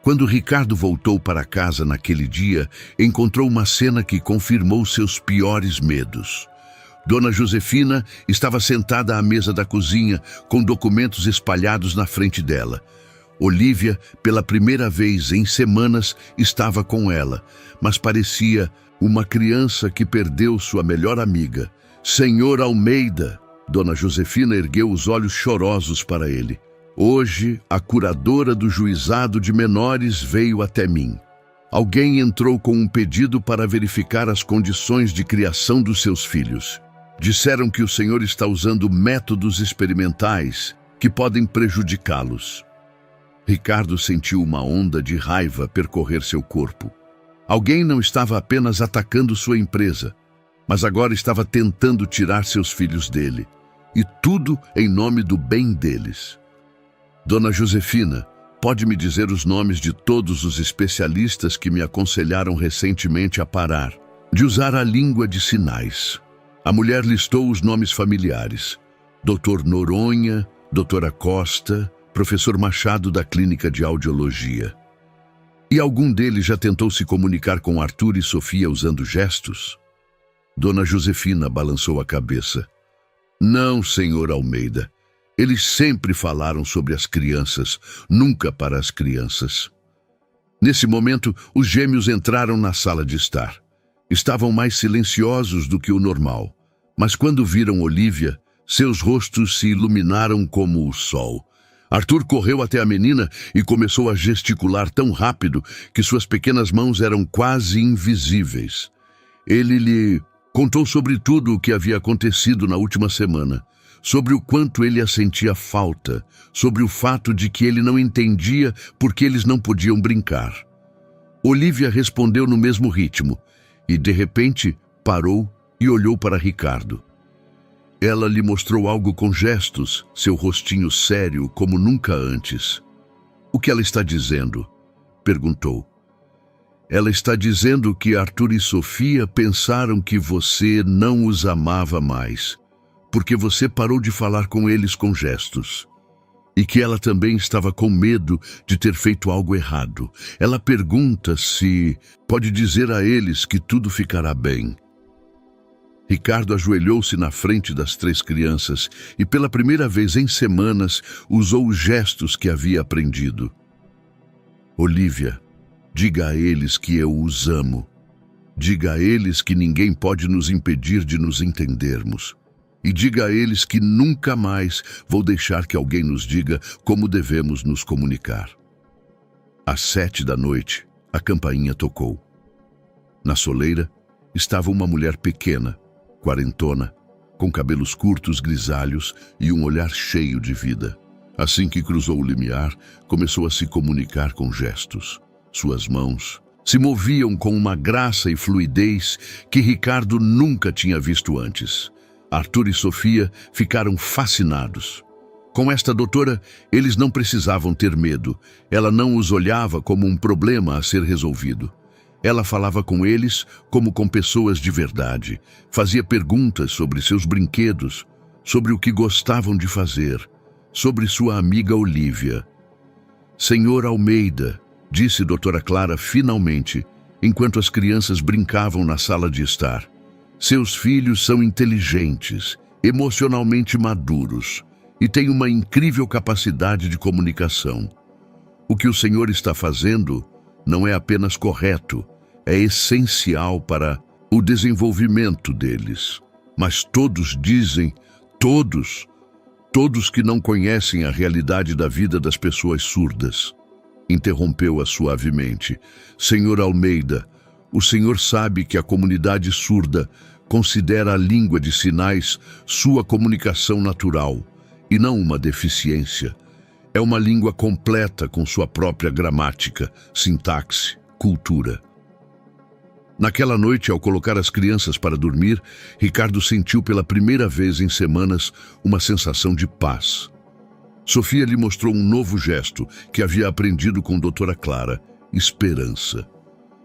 Quando Ricardo voltou para casa naquele dia, encontrou uma cena que confirmou seus piores medos. Dona Josefina estava sentada à mesa da cozinha, com documentos espalhados na frente dela. Olívia, pela primeira vez em semanas, estava com ela, mas parecia uma criança que perdeu sua melhor amiga. "Senhor Almeida", Dona Josefina ergueu os olhos chorosos para ele. Hoje, a curadora do juizado de menores veio até mim. Alguém entrou com um pedido para verificar as condições de criação dos seus filhos. Disseram que o senhor está usando métodos experimentais que podem prejudicá-los. Ricardo sentiu uma onda de raiva percorrer seu corpo. Alguém não estava apenas atacando sua empresa, mas agora estava tentando tirar seus filhos dele. E tudo em nome do bem deles. Dona Josefina, pode me dizer os nomes de todos os especialistas que me aconselharam recentemente a parar de usar a língua de sinais? A mulher listou os nomes familiares. Dr. Noronha, Doutora Costa, Professor Machado da Clínica de Audiologia. E algum deles já tentou se comunicar com Arthur e Sofia usando gestos? Dona Josefina balançou a cabeça. Não, senhor Almeida. Eles sempre falaram sobre as crianças, nunca para as crianças. Nesse momento, os gêmeos entraram na sala de estar. Estavam mais silenciosos do que o normal, mas quando viram Olívia, seus rostos se iluminaram como o sol. Arthur correu até a menina e começou a gesticular tão rápido que suas pequenas mãos eram quase invisíveis. Ele lhe contou sobre tudo o que havia acontecido na última semana, sobre o quanto ele a sentia falta, sobre o fato de que ele não entendia por que eles não podiam brincar. Olívia respondeu no mesmo ritmo e, de repente, parou e olhou para Ricardo. Ela lhe mostrou algo com gestos, seu rostinho sério como nunca antes. O que ela está dizendo? Perguntou. Ela está dizendo que Arthur e Sofia pensaram que você não os amava mais, porque você parou de falar com eles com gestos. E que ela também estava com medo de ter feito algo errado. Ela pergunta se pode dizer a eles que tudo ficará bem. Ricardo ajoelhou-se na frente das 3 crianças e, pela primeira vez em semanas, usou os gestos que havia aprendido. Olívia, diga a eles que eu os amo. Diga a eles que ninguém pode nos impedir de nos entendermos. E diga a eles que nunca mais vou deixar que alguém nos diga como devemos nos comunicar. Às 7 da noite, a campainha tocou. Na soleira estava uma mulher pequena, quarentona, com cabelos curtos grisalhos e um olhar cheio de vida. Assim que cruzou o limiar, começou a se comunicar com gestos. Suas mãos se moviam com uma graça e fluidez que Ricardo nunca tinha visto antes. Arthur e Sofia ficaram fascinados. Com esta doutora, eles não precisavam ter medo. Ela não os olhava como um problema a ser resolvido. Ela falava com eles como com pessoas de verdade. Fazia perguntas sobre seus brinquedos, sobre o que gostavam de fazer, sobre sua amiga Olívia. Senhor Almeida, disse doutora Clara finalmente, enquanto as crianças brincavam na sala de estar. Seus filhos são inteligentes, emocionalmente maduros e têm uma incrível capacidade de comunicação. O que o senhor está fazendo não é apenas correto, é essencial para o desenvolvimento deles. Mas todos dizem, todos que não conhecem a realidade da vida das pessoas surdas. Interrompeu-a suavemente. Senhor Almeida, o senhor sabe que a comunidade surda considera a língua de sinais sua comunicação natural e não uma deficiência. É uma língua completa com sua própria gramática, sintaxe, cultura. Naquela noite, ao colocar as crianças para dormir, Ricardo sentiu pela primeira vez em semanas uma sensação de paz. Sofia lhe mostrou um novo gesto que havia aprendido com doutora Clara, esperança.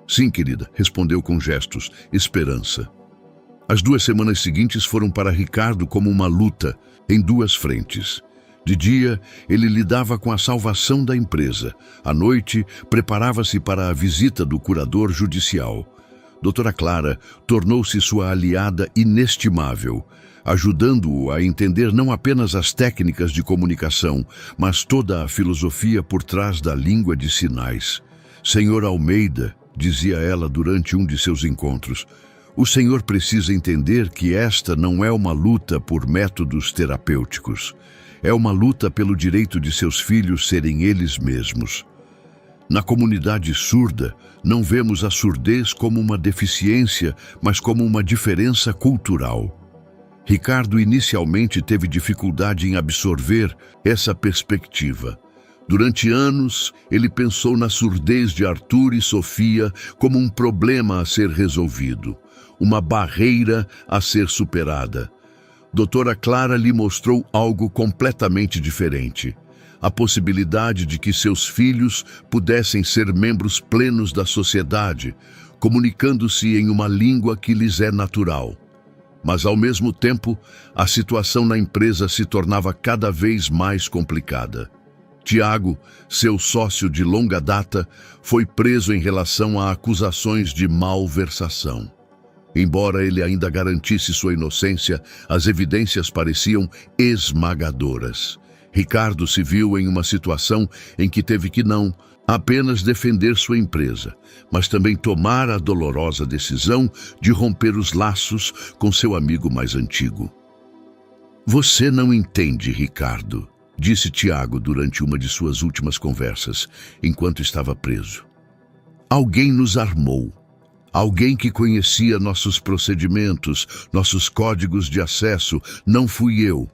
Sim, querida, respondeu com gestos, esperança. As 2 semanas seguintes foram para Ricardo como uma luta, em 2 frentes. De dia, ele lidava com a salvação da empresa. À noite, preparava-se para a visita do curador judicial. Doutora Clara tornou-se sua aliada inestimável, ajudando-o a entender não apenas as técnicas de comunicação, mas toda a filosofia por trás da língua de sinais. Senhor Almeida, dizia ela durante um de seus encontros, O Senhor precisa entender que esta não é uma luta por métodos terapêuticos. É uma luta pelo direito de seus filhos serem eles mesmos. Na comunidade surda, não vemos a surdez como uma deficiência, mas como uma diferença cultural. Ricardo inicialmente teve dificuldade em absorver essa perspectiva. Durante anos, ele pensou na surdez de Arthur e Sofia como um problema a ser resolvido, uma barreira a ser superada. Doutora Clara lhe mostrou algo completamente diferente: a possibilidade de que seus filhos pudessem ser membros plenos da sociedade, comunicando-se em uma língua que lhes é natural. Mas, ao mesmo tempo, a situação na empresa se tornava cada vez mais complicada. Tiago, seu sócio de longa data, foi preso em relação a acusações de malversação. Embora ele ainda garantisse sua inocência, as evidências pareciam esmagadoras. Ricardo se viu em uma situação em que teve que não apenas defender sua empresa, mas também tomar a dolorosa decisão de romper os laços com seu amigo mais antigo. "Você não entende, Ricardo", disse Tiago durante uma de suas últimas conversas, enquanto estava preso. "Alguém nos armou. Alguém que conhecia nossos procedimentos, nossos códigos de acesso. Não fui eu."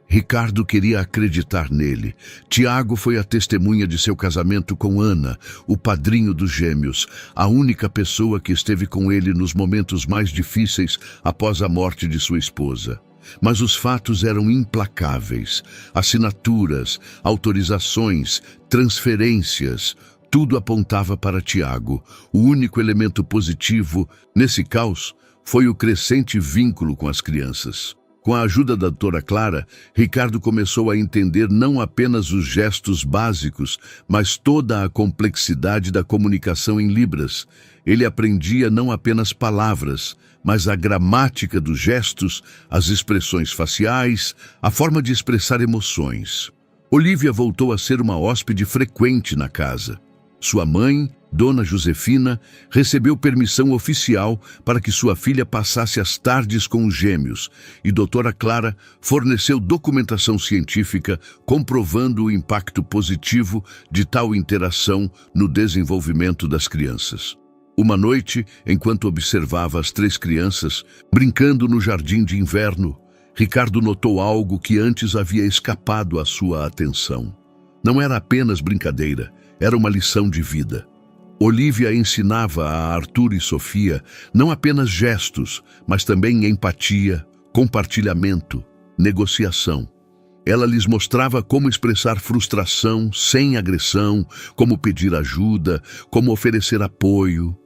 Ricardo queria acreditar nele. Tiago foi a testemunha de seu casamento com Ana, o padrinho dos gêmeos, a única pessoa que esteve com ele nos momentos mais difíceis após a morte de sua esposa. Mas os fatos eram implacáveis. Assinaturas, autorizações, transferências, tudo apontava para Tiago. O único elemento positivo nesse caos foi o crescente vínculo com as crianças. Com a ajuda da doutora Clara, Ricardo começou a entender não apenas os gestos básicos, mas toda a complexidade da comunicação em Libras. Ele aprendia não apenas palavras, mas a gramática dos gestos, as expressões faciais, a forma de expressar emoções. Olívia voltou a ser uma hóspede frequente na casa. Sua mãe, Dona Josefina, recebeu permissão oficial para que sua filha passasse as tardes com os gêmeos, e doutora Clara forneceu documentação científica comprovando o impacto positivo de tal interação no desenvolvimento das crianças. Uma noite, enquanto observava as 3 crianças brincando no jardim de inverno, Ricardo notou algo que antes havia escapado à sua atenção. Não era apenas brincadeira, era uma lição de vida. Olívia ensinava a Arthur e Sofia não apenas gestos, mas também empatia, compartilhamento, negociação. Ela lhes mostrava como expressar frustração sem agressão, como pedir ajuda, como oferecer apoio.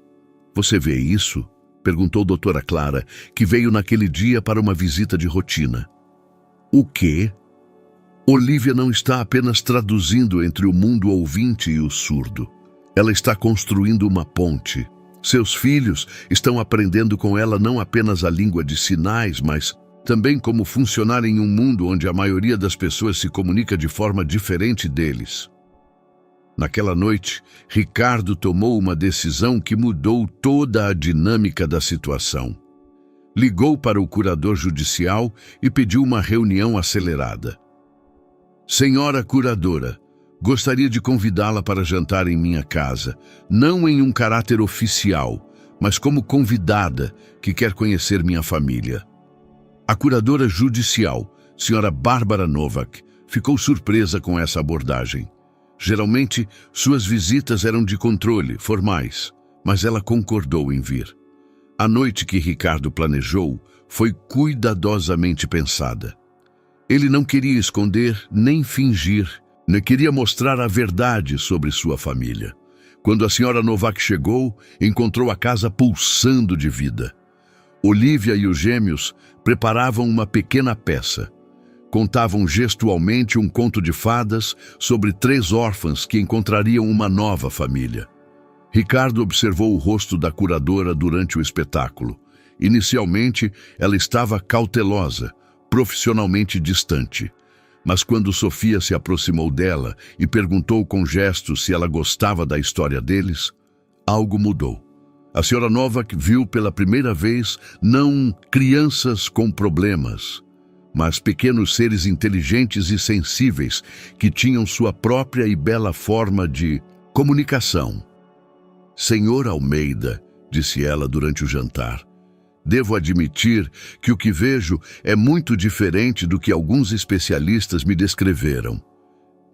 "Você vê isso?", perguntou doutora Clara, que veio naquele dia para uma visita de rotina. "O quê?" Olívia não está apenas traduzindo entre o mundo ouvinte e o surdo. Ela está construindo uma ponte. Seus filhos estão aprendendo com ela não apenas a língua de sinais, mas também como funcionar em um mundo onde a maioria das pessoas se comunica de forma diferente deles. Naquela noite, Ricardo tomou uma decisão que mudou toda a dinâmica da situação. Ligou para o curador judicial e pediu uma reunião acelerada. "Senhora curadora, gostaria de convidá-la para jantar em minha casa, não em um caráter oficial, mas como convidada que quer conhecer minha família." A curadora judicial, senhora Bárbara Novak, ficou surpresa com essa abordagem. Geralmente, suas visitas eram de controle, formais, mas ela concordou em vir. A noite que Ricardo planejou foi cuidadosamente pensada. Ele não queria esconder nem fingir, queria mostrar a verdade sobre sua família. Quando a senhora Novak chegou, encontrou a casa pulsando de vida. Olívia e os gêmeos preparavam uma pequena peça. Contavam gestualmente um conto de fadas sobre 3 órfãs que encontrariam uma nova família. Ricardo observou o rosto da curadora durante o espetáculo. Inicialmente, ela estava cautelosa, profissionalmente distante. Mas quando Sofia se aproximou dela e perguntou com gestos se ela gostava da história deles, algo mudou. A senhora Novak viu pela primeira vez não crianças com problemas, mas pequenos seres inteligentes e sensíveis que tinham sua própria e bela forma de comunicação. Senhor Almeida, disse ela durante o jantar, devo admitir que o que vejo é muito diferente do que alguns especialistas me descreveram.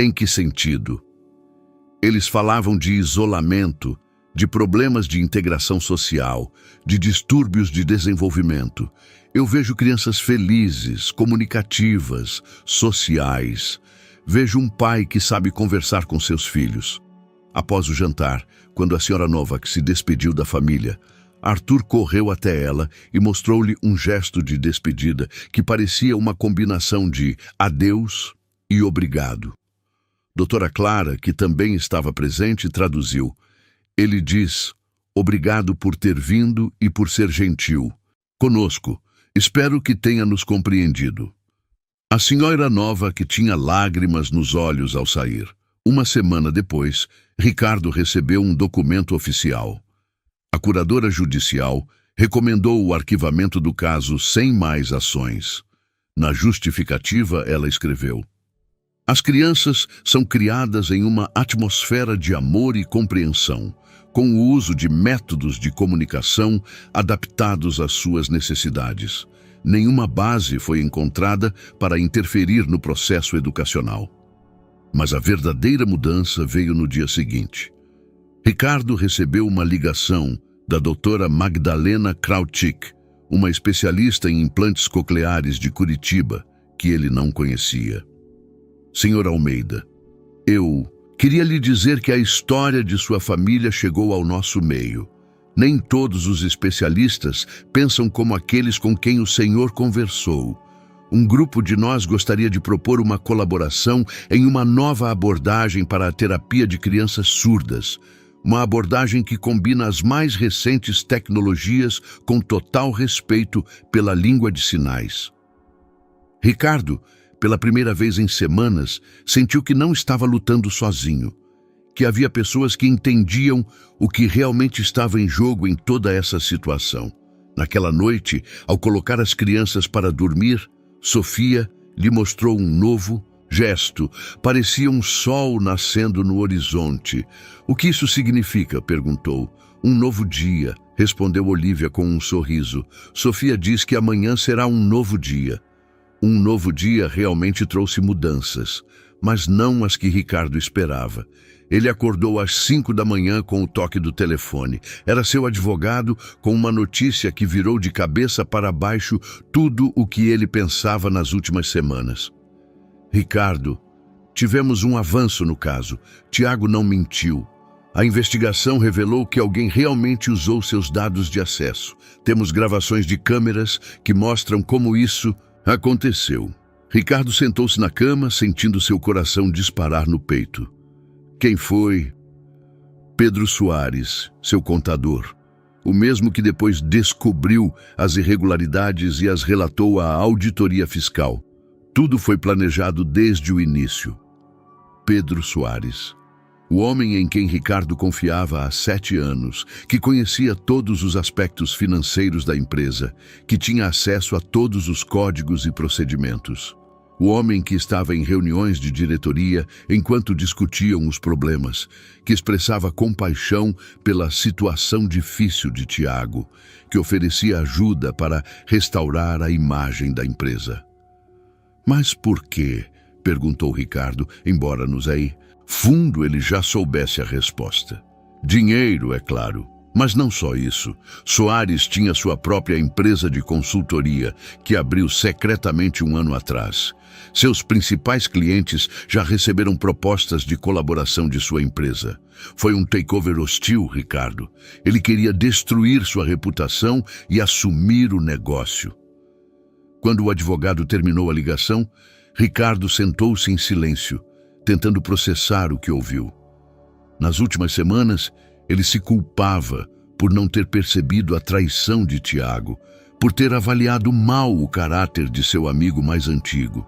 Em que sentido? Eles falavam de isolamento, de problemas de integração social, de distúrbios de desenvolvimento. Eu vejo crianças felizes, comunicativas, sociais. Vejo um pai que sabe conversar com seus filhos. Após o jantar, quando a senhora Novak se despediu da família, Arthur correu até ela e mostrou-lhe um gesto de despedida que parecia uma combinação de adeus e obrigado. Doutora Clara, que também estava presente, traduziu. Ele diz, obrigado por ter vindo e por ser gentil conosco. Espero que tenha nos compreendido. A senhora Novak tinha lágrimas nos olhos ao sair. Uma semana depois, Ricardo recebeu um documento oficial. A curadora judicial recomendou o arquivamento do caso sem mais ações. Na justificativa, ela escreveu: as crianças são criadas em uma atmosfera de amor e compreensão, com o uso de métodos de comunicação adaptados às suas necessidades. Nenhuma base foi encontrada para interferir no processo educacional. Mas a verdadeira mudança veio no dia seguinte. Ricardo recebeu uma ligação da doutora Magdalena Krautchik, uma especialista em implantes cocleares de Curitiba, que ele não conhecia. Senhor Almeida, eu queria lhe dizer que a história de sua família chegou ao nosso meio. Nem todos os especialistas pensam como aqueles com quem o senhor conversou. Um grupo de nós gostaria de propor uma colaboração em uma nova abordagem para a terapia de crianças surdas. Uma abordagem que combina as mais recentes tecnologias com total respeito pela língua de sinais. Ricardo, pela primeira vez em semanas, sentiu que não estava lutando sozinho, que havia pessoas que entendiam o que realmente estava em jogo em toda essa situação. Naquela noite, ao colocar as crianças para dormir, Sofia lhe mostrou um novo gesto. Parecia um sol nascendo no horizonte. O que isso significa? Perguntou. Um novo dia, respondeu Olívia com um sorriso. Sofia diz que amanhã será um novo dia. Um novo dia realmente trouxe mudanças, mas não as que Ricardo esperava. Ele acordou às 5 da manhã com o toque do telefone. Era seu advogado com uma notícia que virou de cabeça para baixo tudo o que ele pensava nas últimas semanas. Ricardo, tivemos um avanço no caso. Tiago não mentiu. A investigação revelou que alguém realmente usou seus dados de acesso. Temos gravações de câmeras que mostram como isso aconteceu. Ricardo sentou-se na cama, sentindo seu coração disparar no peito. Quem foi? Pedro Soares, seu contador. O mesmo que depois descobriu as irregularidades e as relatou à auditoria fiscal. Tudo foi planejado desde o início. Pedro Soares. O homem em quem Ricardo confiava há 7 anos, que conhecia todos os aspectos financeiros da empresa, que tinha acesso a todos os códigos e procedimentos. O homem que estava em reuniões de diretoria enquanto discutiam os problemas, que expressava compaixão pela situação difícil de Tiago, que oferecia ajuda para restaurar a imagem da empresa. Mas por quê? Perguntou Ricardo, embora no fundo ele já soubesse a resposta. Dinheiro, é claro. Mas não só isso. Soares tinha sua própria empresa de consultoria, que abriu secretamente 1 ano atrás. Seus principais clientes já receberam propostas de colaboração de sua empresa. Foi um takeover hostil, Ricardo. Ele queria destruir sua reputação e assumir o negócio. Quando o advogado terminou a ligação, Ricardo sentou-se em silêncio, tentando processar o que ouviu. Nas últimas semanas, ele se culpava por não ter percebido a traição de Tiago, por ter avaliado mal o caráter de seu amigo mais antigo.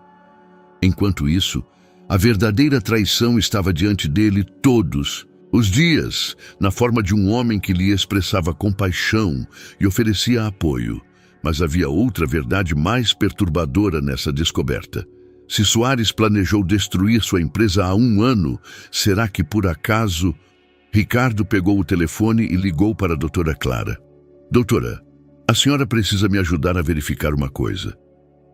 Enquanto isso, a verdadeira traição estava diante dele. Todos Os dias, na forma de um homem que lhe expressava compaixão e oferecia apoio. Mas havia outra verdade mais perturbadora nessa descoberta. Se Soares planejou destruir sua empresa há 1 ano, será que por acaso... Ricardo pegou o telefone e ligou para a doutora Clara. Doutora, a senhora precisa me ajudar a verificar uma coisa.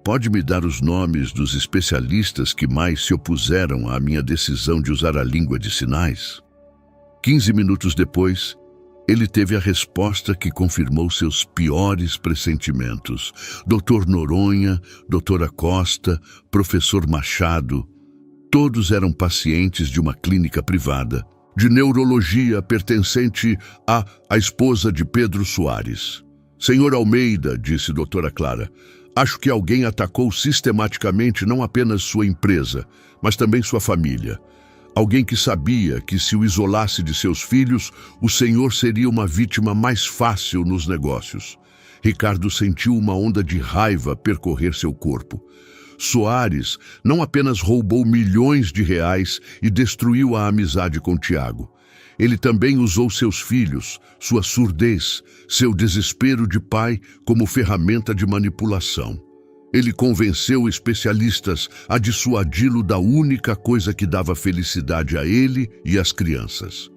Pode me dar os nomes dos especialistas que mais se opuseram à minha decisão de usar a língua de sinais? 15 minutos depois, ele teve a resposta que confirmou seus piores pressentimentos. Dr. Noronha, doutora Costa, professor Machado, todos eram pacientes de uma clínica privada, de neurologia pertencente à esposa de Pedro Soares. Senhor Almeida, disse doutora Clara, acho que alguém atacou sistematicamente não apenas sua empresa, mas também sua família. Alguém que sabia que se o isolasse de seus filhos, o senhor seria uma vítima mais fácil nos negócios. Ricardo sentiu uma onda de raiva percorrer seu corpo. Soares não apenas roubou milhões de reais e destruiu a amizade com Tiago. Ele também usou seus filhos, sua surdez, seu desespero de pai como ferramenta de manipulação. Ele convenceu especialistas a dissuadi-lo da única coisa que dava felicidade a ele e às crianças.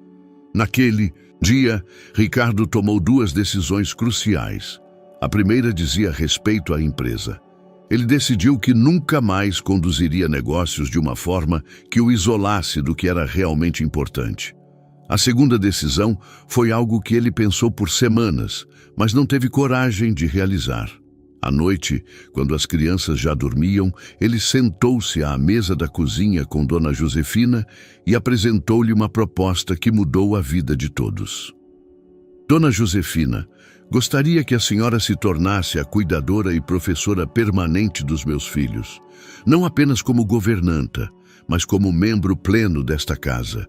Naquele dia, Ricardo tomou 2 decisões cruciais. A primeira dizia respeito à empresa. Ele decidiu que nunca mais conduziria negócios de uma forma que o isolasse do que era realmente importante. A segunda decisão foi algo que ele pensou por semanas, mas não teve coragem de realizar. À noite, quando as crianças já dormiam, ele sentou-se à mesa da cozinha com Dona Josefina e apresentou-lhe uma proposta que mudou a vida de todos. Dona Josefina, gostaria que a senhora se tornasse a cuidadora e professora permanente dos meus filhos, não apenas como governanta, mas como membro pleno desta casa.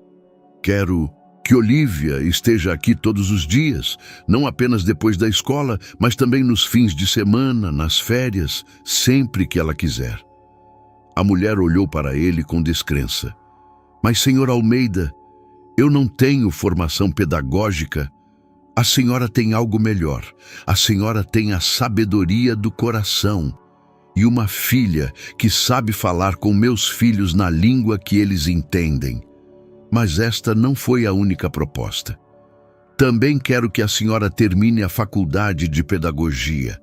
Quero que Olívia esteja aqui todos os dias, não apenas depois da escola, mas também nos fins de semana, nas férias, sempre que ela quiser. A mulher olhou para ele com descrença. Mas, senhor Almeida, eu não tenho formação pedagógica. A senhora tem algo melhor. A senhora tem a sabedoria do coração. E uma filha que sabe falar com meus filhos na língua que eles entendem. Mas esta não foi a única proposta. Também quero que a senhora termine a faculdade de pedagogia.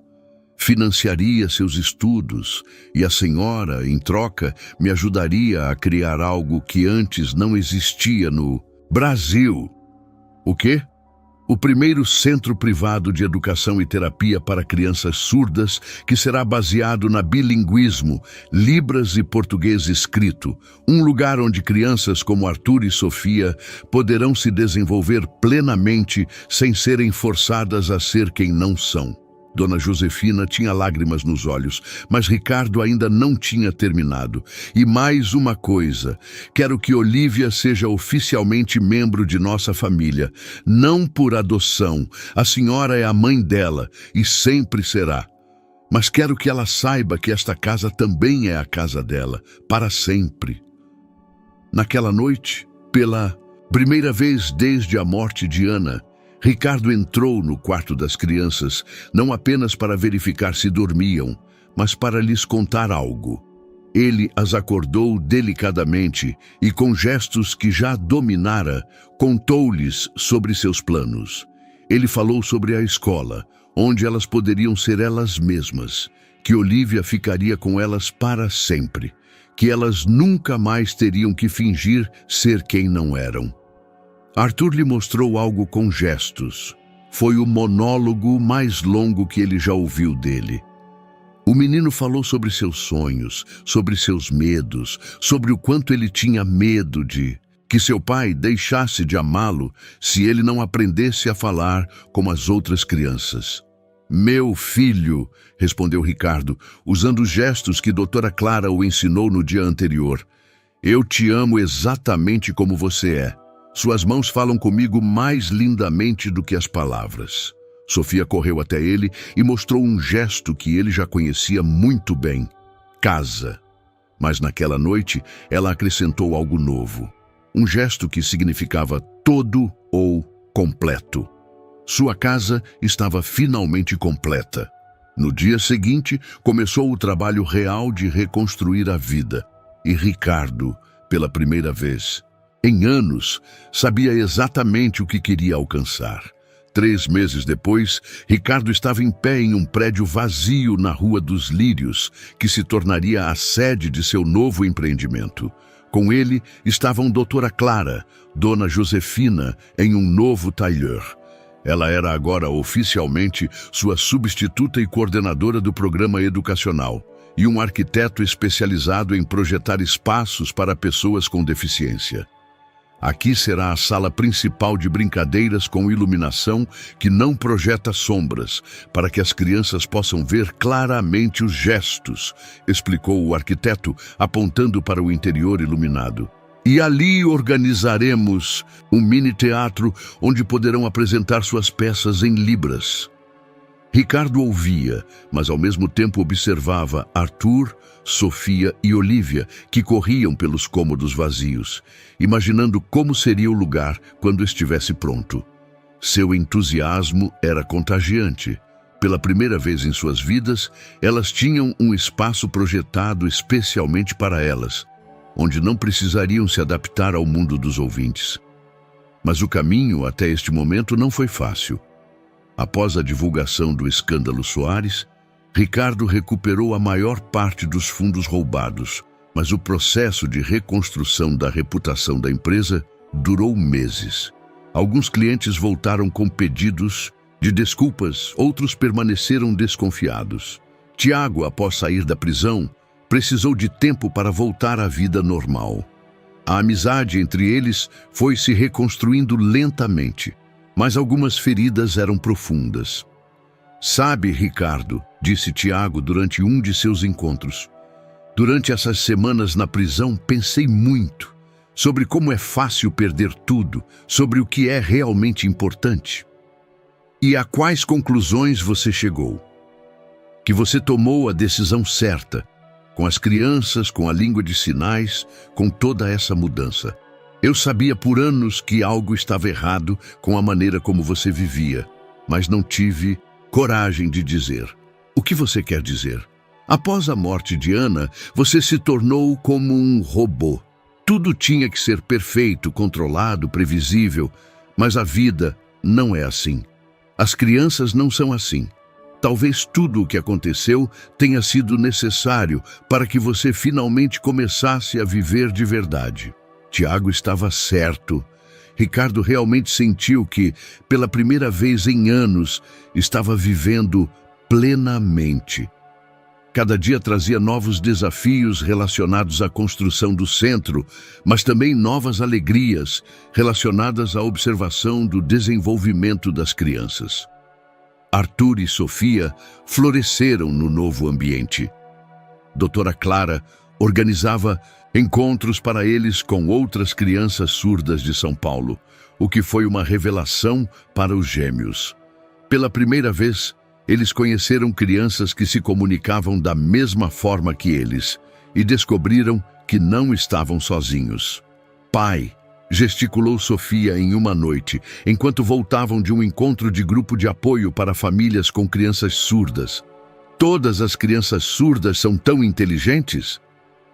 Financiaria seus estudos e a senhora, em troca, me ajudaria a criar algo que antes não existia no Brasil. O quê? O primeiro centro privado de educação e terapia para crianças surdas, que será baseado na bilinguismo, Libras e português escrito, um lugar onde crianças como Arthur e Sofia poderão se desenvolver plenamente sem serem forçadas a ser quem não são. Dona Josefina tinha lágrimas nos olhos, mas Ricardo ainda não tinha terminado. E mais uma coisa, quero que Olívia seja oficialmente membro de nossa família, não por adoção. A senhora é a mãe dela e sempre será. Mas quero que ela saiba que esta casa também é a casa dela, para sempre. Naquela noite, pela primeira vez desde a morte de Ana, Ricardo entrou no quarto das crianças, não apenas para verificar se dormiam, mas para lhes contar algo. Ele as acordou delicadamente e, com gestos que já dominara, contou-lhes sobre seus planos. Ele falou sobre a escola, onde elas poderiam ser elas mesmas, que Olívia ficaria com elas para sempre, que elas nunca mais teriam que fingir ser quem não eram. Arthur lhe mostrou algo com gestos. Foi o monólogo mais longo que ele já ouviu dele. O menino falou sobre seus sonhos, sobre seus medos, sobre o quanto ele tinha medo de que seu pai deixasse de amá-lo se ele não aprendesse a falar como as outras crianças. Meu filho, respondeu Ricardo, usando os gestos que doutora Clara o ensinou no dia anterior. Eu te amo exatamente como você é. Suas mãos falam comigo mais lindamente do que as palavras. Sofia correu até ele e mostrou um gesto que ele já conhecia muito bem. Casa. Mas naquela noite, ela acrescentou algo novo. Um gesto que significava todo ou completo. Sua casa estava finalmente completa. No dia seguinte, começou o trabalho real de reconstruir a vida. E Ricardo, pela primeira vez, em anos, sabia exatamente o que queria alcançar. 3 meses depois, Ricardo estava em pé em um prédio vazio na Rua dos Lírios, que se tornaria a sede de seu novo empreendimento. Com ele estavam Doutora Clara, Dona Josefina, em um novo tailleur. Ela era agora oficialmente sua substituta e coordenadora do programa educacional, e um arquiteto especializado em projetar espaços para pessoas com deficiência. Aqui será a sala principal de brincadeiras com iluminação que não projeta sombras, para que as crianças possam ver claramente os gestos, explicou o arquiteto, apontando para o interior iluminado. E ali organizaremos um mini-teatro onde poderão apresentar suas peças em libras. Ricardo ouvia, mas ao mesmo tempo observava Arthur, Sofia e Olívia, que corriam pelos cômodos vazios, imaginando como seria o lugar quando estivesse pronto. Seu entusiasmo era contagiante. Pela primeira vez em suas vidas, elas tinham um espaço projetado especialmente para elas, onde não precisariam se adaptar ao mundo dos ouvintes. Mas o caminho até este momento não foi fácil. Após a divulgação do escândalo Soares, Ricardo recuperou a maior parte dos fundos roubados, mas o processo de reconstrução da reputação da empresa durou meses. Alguns clientes voltaram com pedidos de desculpas, outros permaneceram desconfiados. Tiago, após sair da prisão, precisou de tempo para voltar à vida normal. A amizade entre eles foi se reconstruindo lentamente, mas algumas feridas eram profundas. Sabe, Ricardo, disse Tiago durante um de seus encontros, durante essas semanas na prisão pensei muito sobre como é fácil perder tudo, sobre o que é realmente importante. E a quais conclusões você chegou? Que você tomou a decisão certa, com as crianças, com a língua de sinais, com toda essa mudança. Eu sabia por anos que algo estava errado com a maneira como você vivia, mas não tive coragem de dizer. O que você quer dizer? Após a morte de Ana, você se tornou como um robô. Tudo tinha que ser perfeito, controlado, previsível, mas a vida não é assim. As crianças não são assim. Talvez tudo o que aconteceu tenha sido necessário para que você finalmente começasse a viver de verdade. Tiago estava certo. Ricardo realmente sentiu que, pela primeira vez em anos, estava vivendo plenamente. Cada dia trazia novos desafios relacionados à construção do centro, mas também novas alegrias relacionadas à observação do desenvolvimento das crianças. Arthur e Sofia floresceram no novo ambiente. Doutora Clara organizava encontros para eles com outras crianças surdas de São Paulo, o que foi uma revelação para os gêmeos. Pela primeira vez, eles conheceram crianças que se comunicavam da mesma forma que eles e descobriram que não estavam sozinhos. Pai, gesticulou Sofia em uma noite, enquanto voltavam de um encontro de grupo de apoio para famílias com crianças surdas. Todas as crianças surdas são tão inteligentes?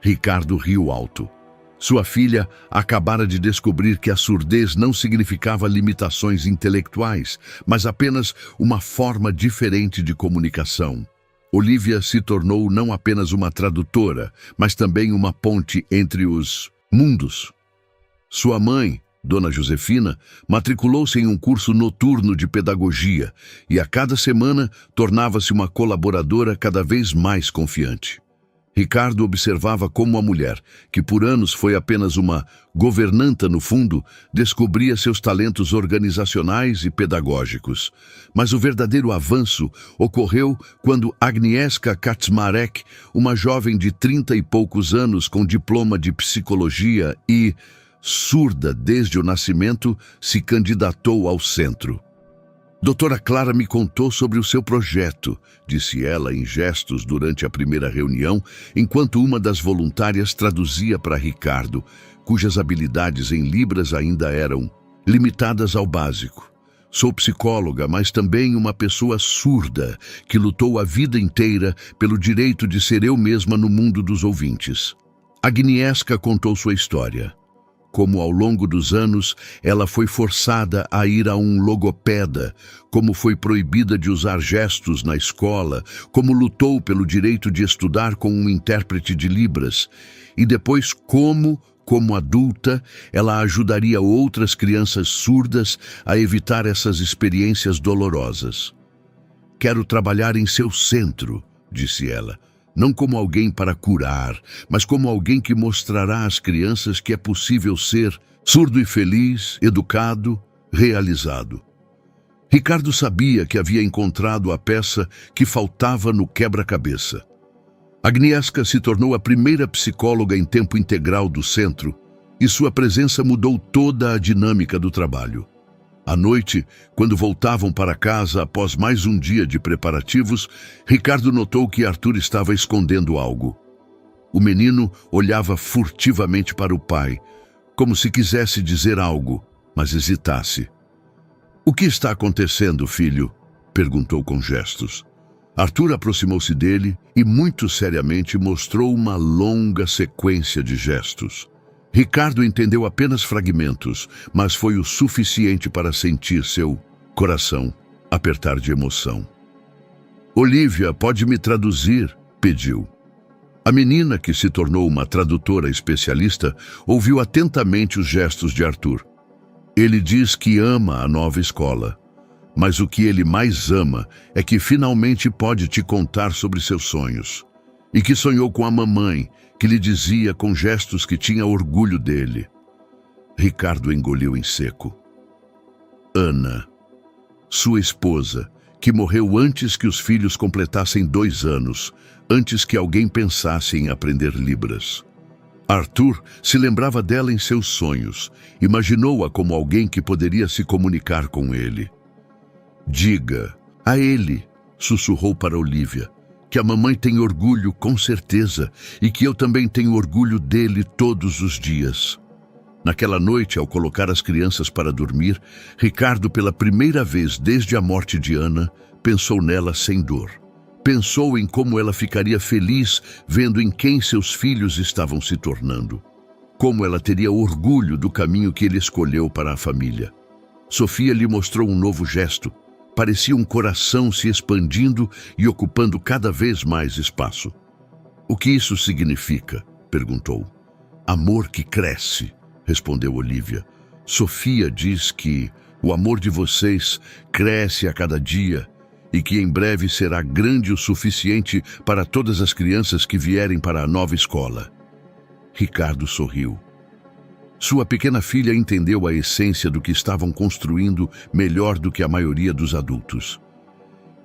Ricardo riu alto. Sua filha acabara de descobrir que a surdez não significava limitações intelectuais, mas apenas uma forma diferente de comunicação. Olívia se tornou não apenas uma tradutora, mas também uma ponte entre os mundos. Sua mãe, Dona Josefina, matriculou-se em um curso noturno de pedagogia e a cada semana tornava-se uma colaboradora cada vez mais confiante. Ricardo observava como a mulher, que por anos foi apenas uma governanta no fundo, descobria seus talentos organizacionais e pedagógicos. Mas o verdadeiro avanço ocorreu quando Agnieszka Kaczmarek, uma jovem de 30 e poucos anos com diploma de psicologia e surda desde o nascimento, se candidatou ao centro. Doutora Clara me contou sobre o seu projeto, disse ela em gestos durante a primeira reunião, enquanto uma das voluntárias traduzia para Ricardo, cujas habilidades em Libras ainda eram limitadas ao básico. Sou psicóloga, mas também uma pessoa surda que lutou a vida inteira pelo direito de ser eu mesma no mundo dos ouvintes. Agnieszka contou sua história. Como ao longo dos anos ela foi forçada a ir a um logopeda, como foi proibida de usar gestos na escola, como lutou pelo direito de estudar com um intérprete de Libras, e depois como adulta, ela ajudaria outras crianças surdas a evitar essas experiências dolorosas. Quero trabalhar em seu centro, disse ela. Não como alguém para curar, mas como alguém que mostrará às crianças que é possível ser surdo e feliz, educado, realizado. Ricardo sabia que havia encontrado a peça que faltava no quebra-cabeça. Agnieszka se tornou a primeira psicóloga em tempo integral do centro e sua presença mudou toda a dinâmica do trabalho. À noite, quando voltavam para casa após mais um dia de preparativos, Ricardo notou que Arthur estava escondendo algo. O menino olhava furtivamente para o pai, como se quisesse dizer algo, mas hesitasse. "O que está acontecendo, filho?" perguntou com gestos. Arthur aproximou-se dele e, muito seriamente, mostrou uma longa sequência de gestos. Ricardo entendeu apenas fragmentos, mas foi o suficiente para sentir seu coração apertar de emoção. "Olivia, pode me traduzir?" pediu. A menina, que se tornou uma tradutora especialista, ouviu atentamente os gestos de Arthur. Ele diz que ama a nova escola, mas o que ele mais ama é que finalmente pode te contar sobre seus sonhos. E que sonhou com a mamãe, que lhe dizia com gestos que tinha orgulho dele. Ricardo engoliu em seco. Ana, sua esposa, que morreu antes que os filhos completassem 2 anos, antes que alguém pensasse em aprender Libras. Arthur se lembrava dela em seus sonhos, imaginou-a como alguém que poderia se comunicar com ele. "Diga a ele", sussurrou para Olivia, "que a mamãe tem orgulho com certeza e que eu também tenho orgulho dele todos os dias." Naquela noite, ao colocar as crianças para dormir, Ricardo, pela primeira vez desde a morte de Ana, pensou nela sem dor. Pensou em como ela ficaria feliz vendo em quem seus filhos estavam se tornando. Como ela teria orgulho do caminho que ele escolheu para a família. Sofia lhe mostrou um novo gesto. Parecia um coração se expandindo e ocupando cada vez mais espaço. "O que isso significa?" perguntou. "Amor que cresce", respondeu Olivia. "Sofia diz que o amor de vocês cresce a cada dia e que em breve será grande o suficiente para todas as crianças que vierem para a nova escola." Ricardo sorriu. Sua pequena filha entendeu a essência do que estavam construindo melhor do que a maioria dos adultos.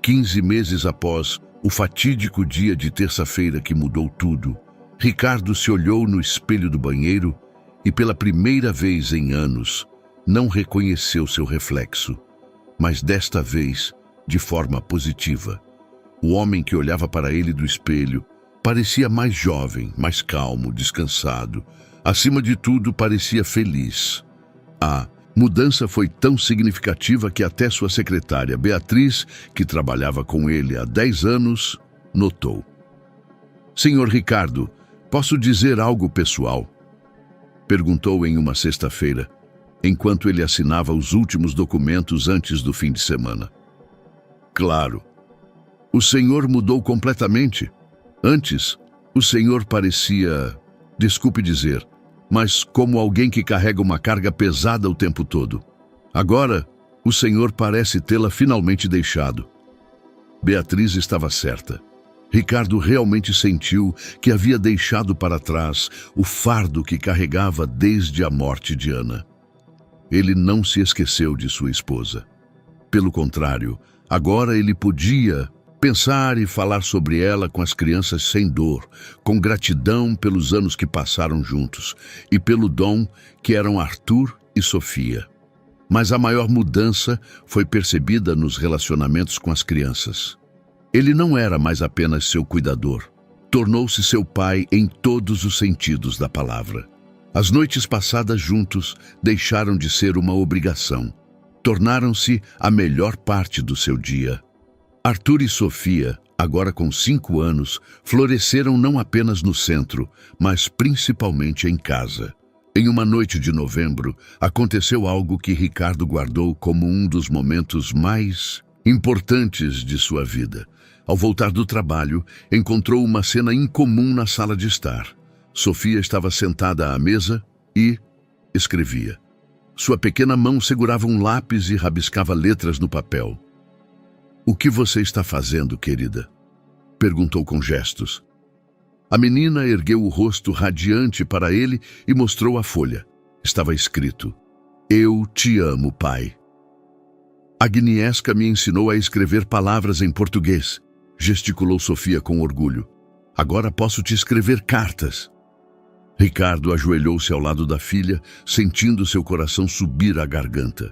15 meses após o fatídico dia de terça-feira que mudou tudo, Ricardo se olhou no espelho do banheiro e, pela primeira vez em anos, não reconheceu seu reflexo, mas desta vez de forma positiva. O homem que olhava para ele do espelho parecia mais jovem, mais calmo, descansado. Acima de tudo, parecia feliz. A mudança foi tão significativa que até sua secretária, Beatriz, que trabalhava com ele há 10 anos, notou. "Senhor Ricardo, posso dizer algo pessoal?" perguntou em uma sexta-feira, enquanto ele assinava os últimos documentos antes do fim de semana. "Claro. O senhor mudou completamente. Antes, o senhor parecia, desculpe dizer, mas como alguém que carrega uma carga pesada o tempo todo. Agora, o senhor parece tê-la finalmente deixado." Beatriz estava certa. Ricardo realmente sentiu que havia deixado para trás o fardo que carregava desde a morte de Ana. Ele não se esqueceu de sua esposa. Pelo contrário, agora ele podia pensar e falar sobre ela com as crianças sem dor, com gratidão pelos anos que passaram juntos e pelo dom que eram Arthur e Sofia. Mas a maior mudança foi percebida nos relacionamentos com as crianças. Ele não era mais apenas seu cuidador. Tornou-se seu pai em todos os sentidos da palavra. As noites passadas juntos deixaram de ser uma obrigação. Tornaram-se a melhor parte do seu dia. Arthur e Sofia, agora com 5 anos, floresceram não apenas no centro, mas principalmente em casa. Em uma noite de novembro, aconteceu algo que Ricardo guardou como um dos momentos mais importantes de sua vida. Ao voltar do trabalho, encontrou uma cena incomum na sala de estar. Sofia estava sentada à mesa e escrevia. Sua pequena mão segurava um lápis e rabiscava letras no papel. "O que você está fazendo, querida?" perguntou com gestos. A menina ergueu o rosto radiante para ele e mostrou a folha. Estava escrito: "Eu te amo, pai." "Agnieszka me ensinou a escrever palavras em português", gesticulou Sofia com orgulho. "Agora posso te escrever cartas." Ricardo ajoelhou-se ao lado da filha, sentindo seu coração subir à garganta.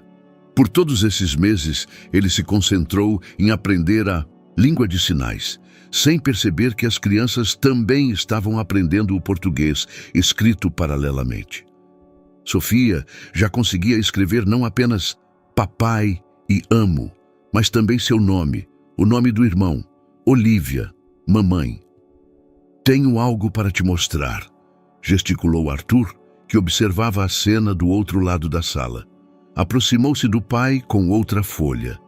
Por todos esses meses, ele se concentrou em aprender a língua de sinais, sem perceber que as crianças também estavam aprendendo o português, escrito paralelamente. Sofia já conseguia escrever não apenas papai e amo, mas também seu nome, o nome do irmão, Olivia, mamãe. "Tenho algo para te mostrar", gesticulou Arthur, que observava a cena do outro lado da sala. Aproximou-se do pai com outra folha.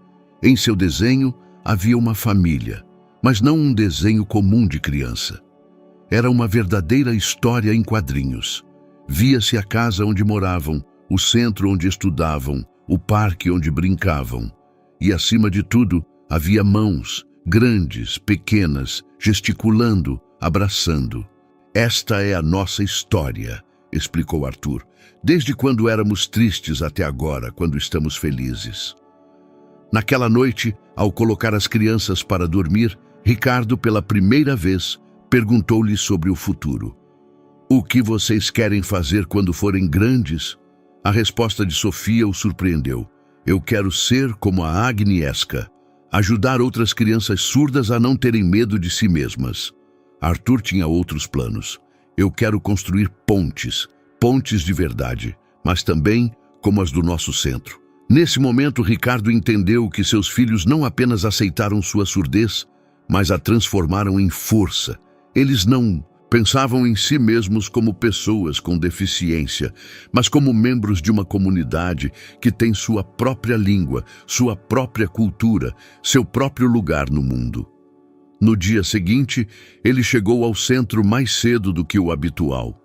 Em seu desenho havia uma família, mas não um desenho comum de criança. Era uma verdadeira história em quadrinhos. Via-se a casa onde moravam, o centro onde estudavam, o parque onde brincavam. E, acima de tudo, havia mãos, grandes, pequenas, gesticulando, abraçando. "Esta é a nossa história", explicou Arthur, "desde quando éramos tristes até agora, quando estamos felizes." Naquela noite, ao colocar as crianças para dormir, Ricardo, pela primeira vez, perguntou-lhe sobre o futuro. "O que vocês querem fazer quando forem grandes?" A resposta de Sofia o surpreendeu. "Eu quero ser como a Agnieszka, ajudar outras crianças surdas a não terem medo de si mesmas." Arthur tinha outros planos. "Eu quero construir pontes, pontes de verdade, mas também como as do nosso centro." Nesse momento, Ricardo entendeu que seus filhos não apenas aceitaram sua surdez, mas a transformaram em força. Eles não pensavam em si mesmos como pessoas com deficiência, mas como membros de uma comunidade que tem sua própria língua, sua própria cultura, seu próprio lugar no mundo. No dia seguinte, ele chegou ao centro mais cedo do que o habitual.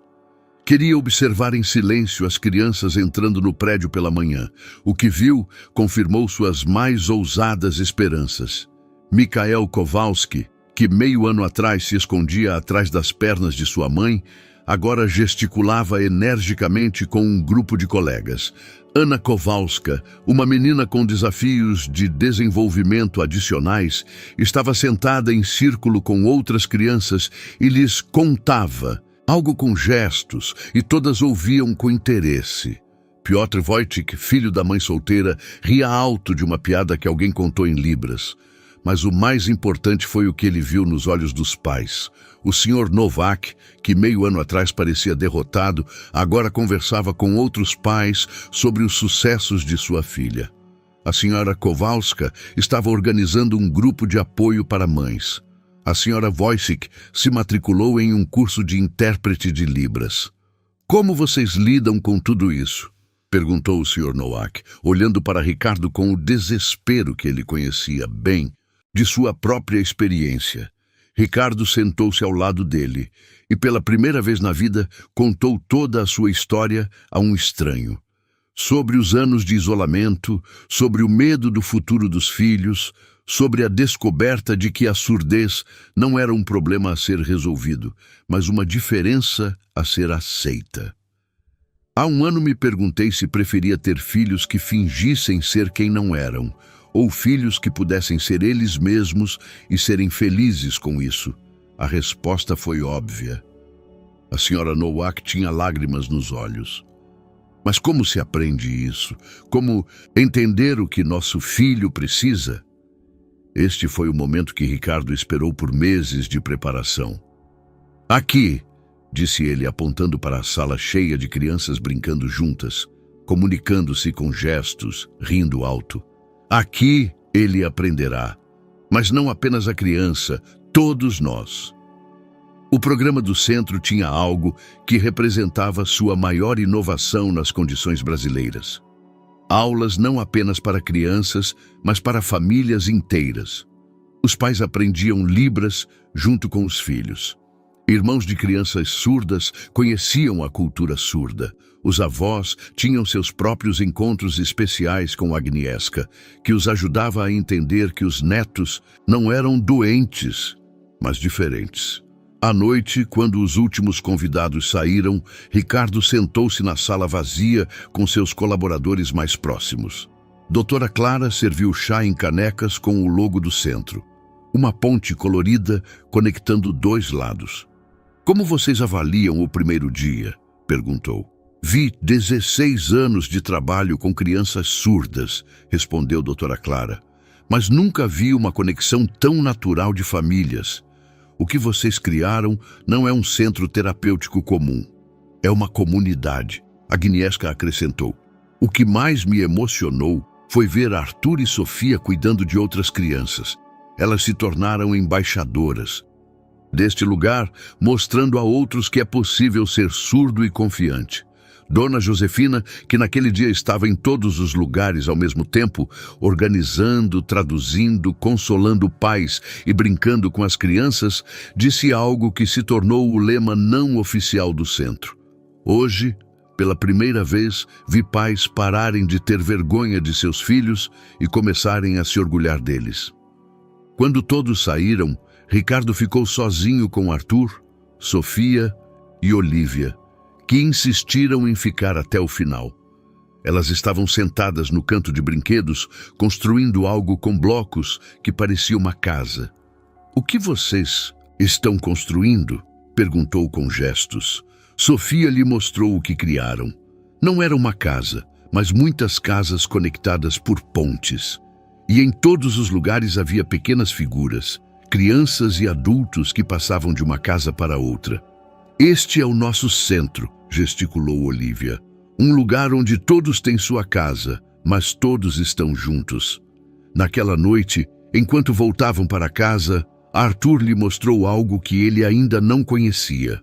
Queria observar em silêncio as crianças entrando no prédio pela manhã. O que viu confirmou suas mais ousadas esperanças. Mikhail Kowalski, que meio ano atrás se escondia atrás das pernas de sua mãe, agora gesticulava energicamente com um grupo de colegas. Anna Kowalska, uma menina com desafios de desenvolvimento adicionais, estava sentada em círculo com outras crianças e lhes contava, algo com gestos, e todas ouviam com interesse. Piotr Wojcik, filho da mãe solteira, ria alto de uma piada que alguém contou em libras. Mas o mais importante foi o que ele viu nos olhos dos pais. O Sr. Novak, que meio ano atrás parecia derrotado, agora conversava com outros pais sobre os sucessos de sua filha. A Sra. Kowalska estava organizando um grupo de apoio para mães. A Sra. Wojcik se matriculou em um curso de intérprete de Libras. "Como vocês lidam com tudo isso?" perguntou o Sr. Nowak, olhando para Ricardo com o desespero que ele conhecia bem de sua própria experiência. Ricardo sentou-se ao lado dele e, pela primeira vez na vida, contou toda a sua história a um estranho. Sobre os anos de isolamento, sobre o medo do futuro dos filhos, sobre a descoberta de que a surdez não era um problema a ser resolvido, mas uma diferença a ser aceita. "Há um ano me perguntei se preferia ter filhos que fingissem ser quem não eram, ou filhos que pudessem ser eles mesmos e serem felizes com isso. A resposta foi óbvia." A Sra. Nowak tinha lágrimas nos olhos. "Mas como se aprende isso? Como entender o que nosso filho precisa?" Este foi o momento que Ricardo esperou por meses de preparação. "Aqui", disse ele, apontando para a sala cheia de crianças brincando juntas, comunicando-se com gestos, rindo alto. Aqui ele aprenderá, mas não apenas a criança, todos nós. O programa do centro tinha algo que representava sua maior inovação nas condições brasileiras. Aulas não apenas para crianças, mas para famílias inteiras. Os pais aprendiam Libras junto com os filhos. Irmãos de crianças surdas conheciam a cultura surda. Os avós tinham seus próprios encontros especiais com Agnieszka, que os ajudava a entender que os netos não eram doentes, mas diferentes. À noite, quando os últimos convidados saíram, Ricardo sentou-se na sala vazia com seus colaboradores mais próximos. Doutora Clara serviu chá em canecas com o logo do centro. Uma ponte colorida conectando dois lados. Como vocês avaliam o primeiro dia? Perguntou. Vi 16 anos de trabalho com crianças surdas, respondeu doutora Clara. Mas nunca vi uma conexão tão natural de famílias. O que vocês criaram não é um centro terapêutico comum. É uma comunidade, Agnieszka acrescentou. O que mais me emocionou foi ver Arthur e Sofia cuidando de outras crianças. Elas se tornaram embaixadoras deste lugar, mostrando a outros que é possível ser surdo e confiante. Dona Josefina, que naquele dia estava em todos os lugares ao mesmo tempo, organizando, traduzindo, consolando pais e brincando com as crianças, disse algo que se tornou o lema não oficial do centro. Hoje, pela primeira vez, vi pais pararem de ter vergonha de seus filhos e começarem a se orgulhar deles. Quando todos saíram, Ricardo ficou sozinho com Arthur, Sofia e Olívia, que insistiram em ficar até o final. Elas estavam sentadas no canto de brinquedos, construindo algo com blocos que parecia uma casa. "O que vocês estão construindo?" perguntou com gestos. Sofia lhe mostrou o que criaram. Não era uma casa, mas muitas casas conectadas por pontes. E em todos os lugares havia pequenas figuras, crianças e adultos que passavam de uma casa para outra. "Este é o nosso centro", gesticulou Olívia. "Um lugar onde todos têm sua casa, mas todos estão juntos." Naquela noite, enquanto voltavam para casa, Arthur lhe mostrou algo que ele ainda não conhecia.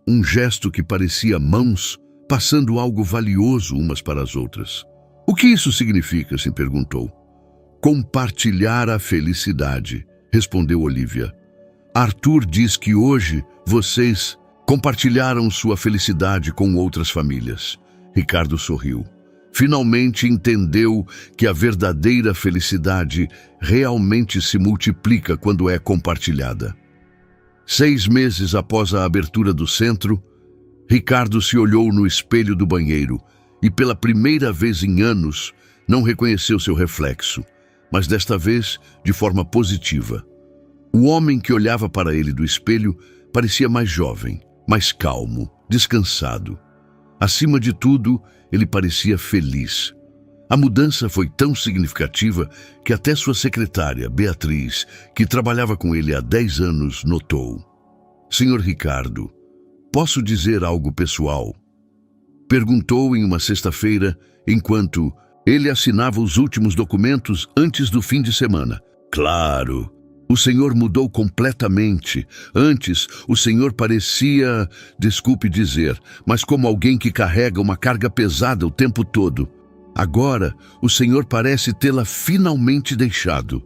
Um gesto que parecia mãos, passando algo valioso umas para as outras. "O que isso significa?" se perguntou. "Compartilhar a felicidade", respondeu Olívia. "Arthur diz que hoje vocês compartilharam sua felicidade com outras famílias." Ricardo sorriu. Finalmente entendeu que a verdadeira felicidade realmente se multiplica quando é compartilhada. 6 meses após a abertura do centro, Ricardo se olhou no espelho do banheiro e, pela primeira vez em anos, não reconheceu seu reflexo, mas desta vez de forma positiva. O homem que olhava para ele do espelho parecia mais jovem, mais calmo, descansado. Acima de tudo, ele parecia feliz. A mudança foi tão significativa que até sua secretária, Beatriz, que trabalhava com ele há 10 anos, notou. "Senhor Ricardo, posso dizer algo pessoal?" Perguntou em uma sexta-feira, enquanto ele assinava os últimos documentos antes do fim de semana. "Claro. O senhor mudou completamente. Antes, o senhor parecia, desculpe dizer, mas como alguém que carrega uma carga pesada o tempo todo. Agora, o senhor parece tê-la finalmente deixado."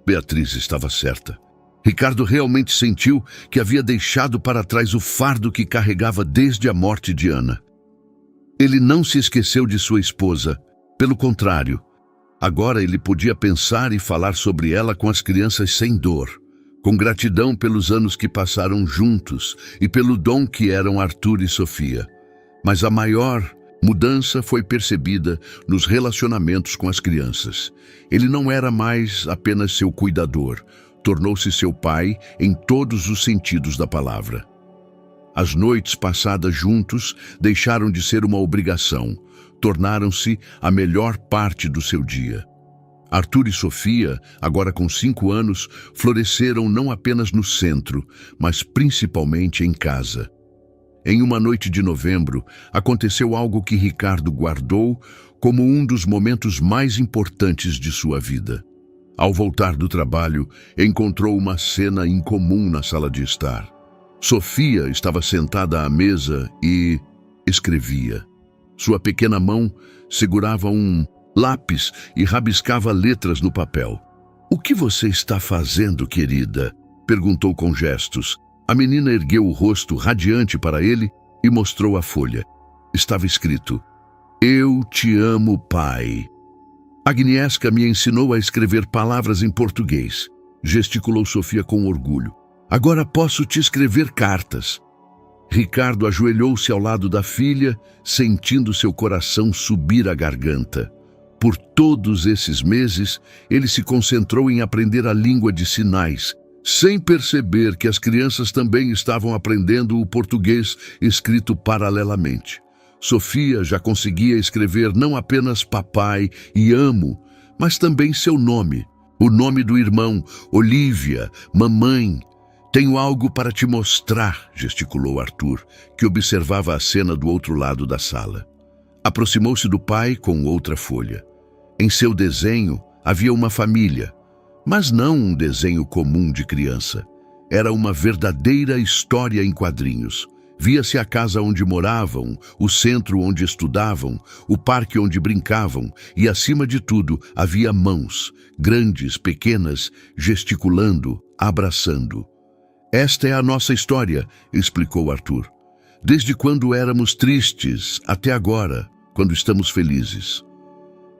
Beatriz estava certa. Ricardo realmente sentiu que havia deixado para trás o fardo que carregava desde a morte de Ana. Ele não se esqueceu de sua esposa. Pelo contrário, agora ele podia pensar e falar sobre ela com as crianças sem dor, com gratidão pelos anos que passaram juntos e pelo dom que eram Arthur e Sofia. Mas a maior mudança foi percebida nos relacionamentos com as crianças. Ele não era mais apenas seu cuidador, tornou-se seu pai em todos os sentidos da palavra. As noites passadas juntos deixaram de ser uma obrigação, tornaram-se a melhor parte do seu dia. Arthur e Sofia, agora com 5 anos, floresceram não apenas no centro, mas principalmente em casa. Em uma noite de novembro, aconteceu algo que Ricardo guardou como um dos momentos mais importantes de sua vida. Ao voltar do trabalho, encontrou uma cena incomum na sala de estar. Sofia estava sentada à mesa e escrevia. Sua pequena mão segurava um lápis e rabiscava letras no papel. "O que você está fazendo, querida?" perguntou com gestos. A menina ergueu o rosto radiante para ele e mostrou a folha. Estava escrito: "Eu te amo, pai." Agnieszka me ensinou a escrever palavras em português, gesticulou Sofia com orgulho. "Agora posso te escrever cartas." Ricardo ajoelhou-se ao lado da filha, sentindo seu coração subir à garganta. Por todos esses meses, ele se concentrou em aprender a língua de sinais, sem perceber que as crianças também estavam aprendendo o português escrito paralelamente. Sofia já conseguia escrever não apenas papai e amo, mas também seu nome, o nome do irmão, Olivia, mamãe. "Tenho algo para te mostrar", gesticulou Arthur, que observava a cena do outro lado da sala. Aproximou-se do pai com outra folha. Em seu desenho havia uma família, mas não um desenho comum de criança. Era uma verdadeira história em quadrinhos. Via-se a casa onde moravam, o centro onde estudavam, o parque onde brincavam e, acima de tudo, havia mãos, grandes, pequenas, gesticulando, abraçando. "Esta é a nossa história", explicou Arthur. "Desde quando éramos tristes até agora, quando estamos felizes."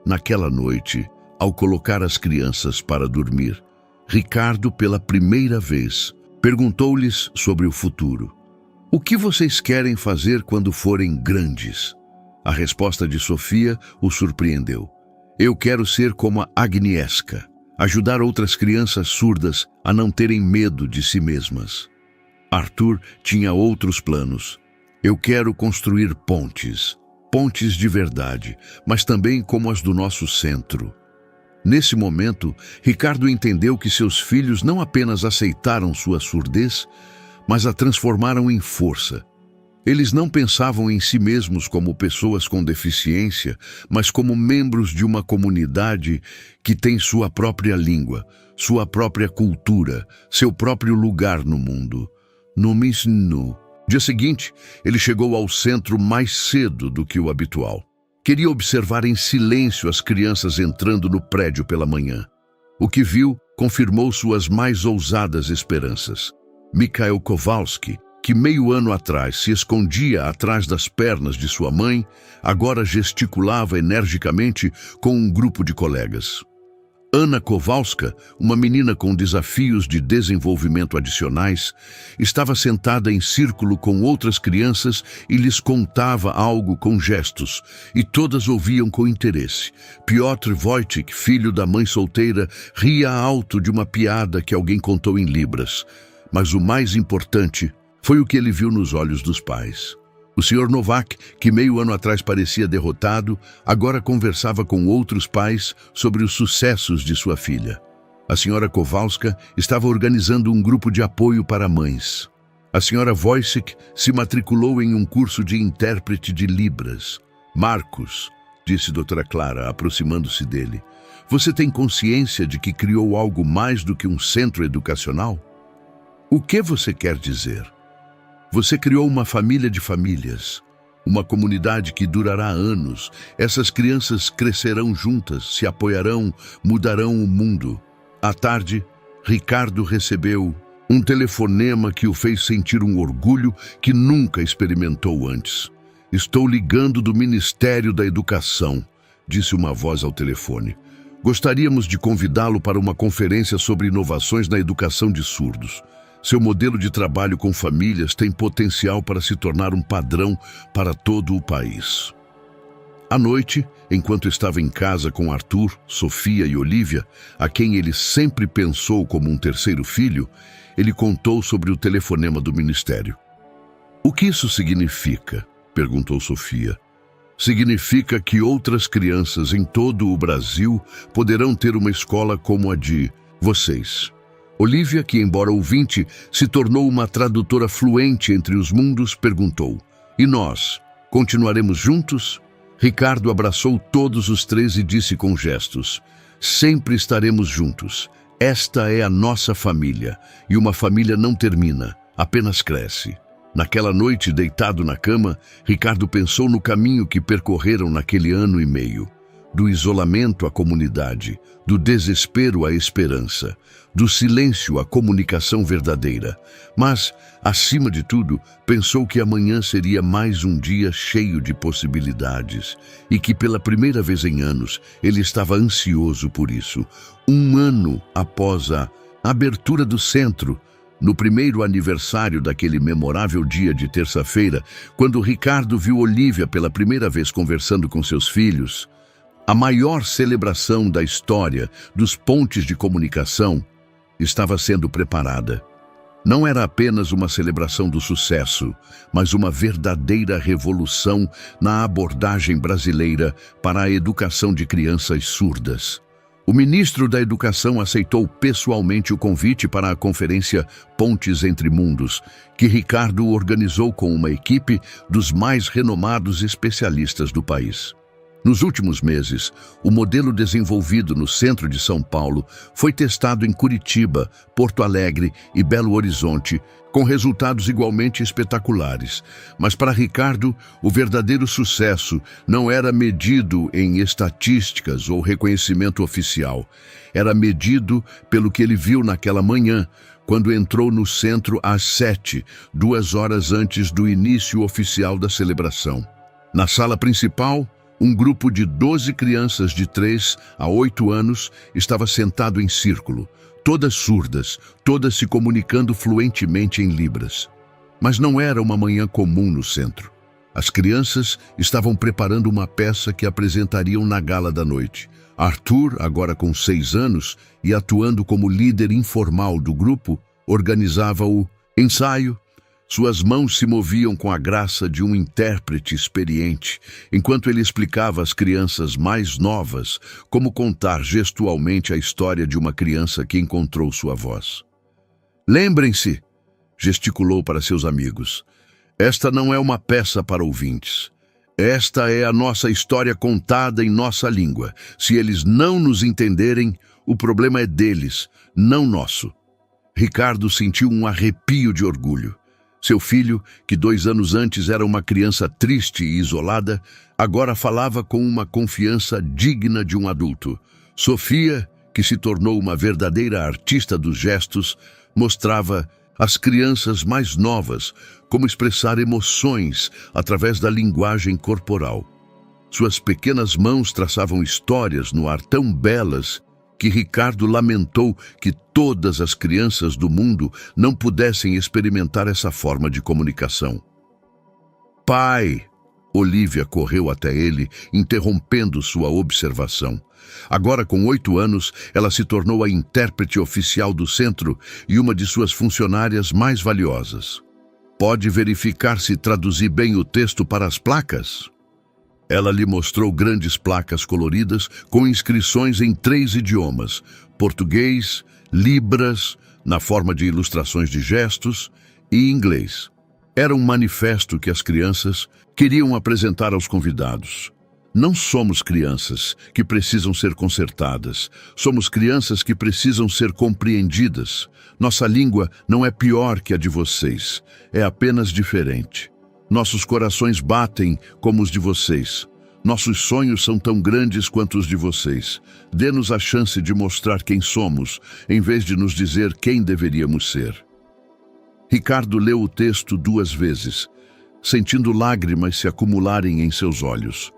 Naquela noite, ao colocar as crianças para dormir, Ricardo, pela primeira vez, perguntou-lhes sobre o futuro. "O que vocês querem fazer quando forem grandes?" A resposta de Sofia o surpreendeu. "Eu quero ser como a Agnieszka, ajudar outras crianças surdas a não terem medo de si mesmas." Arthur tinha outros planos. "Eu quero construir pontes de verdade, mas também como as do nosso centro." Nesse momento, Ricardo entendeu que seus filhos não apenas aceitaram sua surdez, mas a transformaram em força. Eles não pensavam em si mesmos como pessoas com deficiência, mas como membros de uma comunidade que tem sua própria língua, sua própria cultura, seu próprio lugar no mundo. No dia seguinte, ele chegou ao centro mais cedo do que o habitual. Queria observar em silêncio as crianças entrando no prédio pela manhã. O que viu confirmou suas mais ousadas esperanças. Mikhail Kowalski, que meio ano atrás se escondia atrás das pernas de sua mãe, agora gesticulava energicamente com um grupo de colegas. Anna Kowalska, uma menina com desafios de desenvolvimento adicionais, estava sentada em círculo com outras crianças e lhes contava algo com gestos, e todas ouviam com interesse. Piotr Wojcik, filho da mãe solteira, ria alto de uma piada que alguém contou em libras. Mas o mais importante foi o que ele viu nos olhos dos pais. O Sr. Novak, que meio ano atrás parecia derrotado, agora conversava com outros pais sobre os sucessos de sua filha. A Sra. Kowalska estava organizando um grupo de apoio para mães. A Sra. Wojcik se matriculou em um curso de intérprete de Libras. "Marcos", disse Dra. Clara, aproximando-se dele, "você tem consciência de que criou algo mais do que um centro educacional?" "O que você quer dizer?" "Você criou uma família de famílias, uma comunidade que durará anos. Essas crianças crescerão juntas, se apoiarão, mudarão o mundo." À tarde, Ricardo recebeu um telefonema que o fez sentir um orgulho que nunca experimentou antes. "Estou ligando do Ministério da Educação", disse uma voz ao telefone. "Gostaríamos de convidá-lo para uma conferência sobre inovações na educação de surdos. Seu modelo de trabalho com famílias tem potencial para se tornar um padrão para todo o país." À noite, enquanto estava em casa com Arthur, Sofia e Olivia, a quem ele sempre pensou como um terceiro filho, ele contou sobre o telefonema do ministério. "O que isso significa?", perguntou Sofia. "Significa que outras crianças em todo o Brasil poderão ter uma escola como a de vocês. Olivia, que embora ouvinte, se tornou uma tradutora fluente entre os mundos, perguntou: "E nós, continuaremos juntos?" Ricardo abraçou todos os três e disse com gestos: "Sempre estaremos juntos. Esta é a nossa família, e uma família não termina, apenas cresce." Naquela noite, deitado na cama, Ricardo pensou no caminho que percorreram naquele ano e meio. Do isolamento à comunidade, do desespero à esperança, do silêncio à comunicação verdadeira. Mas, acima de tudo, pensou que amanhã seria mais um dia cheio de possibilidades e que pela primeira vez em anos ele estava ansioso por isso. Um ano após a abertura do centro, no primeiro aniversário daquele memorável dia de terça-feira, quando Ricardo viu Olivia pela primeira vez conversando com seus filhos, a maior celebração da história dos pontes de comunicação estava sendo preparada. Não era apenas uma celebração do sucesso, mas uma verdadeira revolução na abordagem brasileira para a educação de crianças surdas. O ministro da Educação aceitou pessoalmente o convite para a conferência Pontes entre Mundos, que Ricardo organizou com uma equipe dos mais renomados especialistas do país. Nos últimos meses, o modelo desenvolvido no centro de São Paulo foi testado em Curitiba, Porto Alegre e Belo Horizonte, com resultados igualmente espetaculares. Mas para Ricardo, o verdadeiro sucesso não era medido em estatísticas ou reconhecimento oficial. Era medido pelo que ele viu naquela manhã, quando entrou no centro às 7, 2 horas antes do início oficial da celebração. Na sala principal, um grupo de 12 crianças de 3 a 8 anos estava sentado em círculo, todas surdas, todas se comunicando fluentemente em Libras. Mas não era uma manhã comum no centro. As crianças estavam preparando uma peça que apresentariam na gala da noite. Arthur, agora com 6 anos e atuando como líder informal do grupo, organizava o ensaio. Suas mãos se moviam com a graça de um intérprete experiente, enquanto ele explicava às crianças mais novas como contar gestualmente a história de uma criança que encontrou sua voz. "Lembrem-se", gesticulou para seus amigos, "esta não é uma peça para ouvintes. Esta é a nossa história contada em nossa língua. Se eles não nos entenderem, o problema é deles, não nosso." Ricardo sentiu um arrepio de orgulho. Seu filho, que 2 anos antes era uma criança triste e isolada, agora falava com uma confiança digna de um adulto. Sofia, que se tornou uma verdadeira artista dos gestos, mostrava às crianças mais novas como expressar emoções através da linguagem corporal. Suas pequenas mãos traçavam histórias no ar tão belas que Ricardo lamentou que todas as crianças do mundo não pudessem experimentar essa forma de comunicação. "Pai!" Olivia correu até ele, interrompendo sua observação. Agora, com 8 anos, ela se tornou a intérprete oficial do centro e uma de suas funcionárias mais valiosas. "Pode verificar se traduzi bem o texto para as placas?" Ela lhe mostrou grandes placas coloridas com inscrições em 3 idiomas: português, Libras, na forma de ilustrações de gestos, e inglês. Era um manifesto que as crianças queriam apresentar aos convidados. Não somos crianças que precisam ser consertadas. Somos crianças que precisam ser compreendidas. Nossa língua não é pior que a de vocês. É apenas diferente. Nossos corações batem como os de vocês. Nossos sonhos são tão grandes quanto os de vocês. Dê-nos a chance de mostrar quem somos, em vez de nos dizer quem deveríamos ser. Ricardo leu o texto 2 vezes, sentindo lágrimas se acumularem em seus olhos.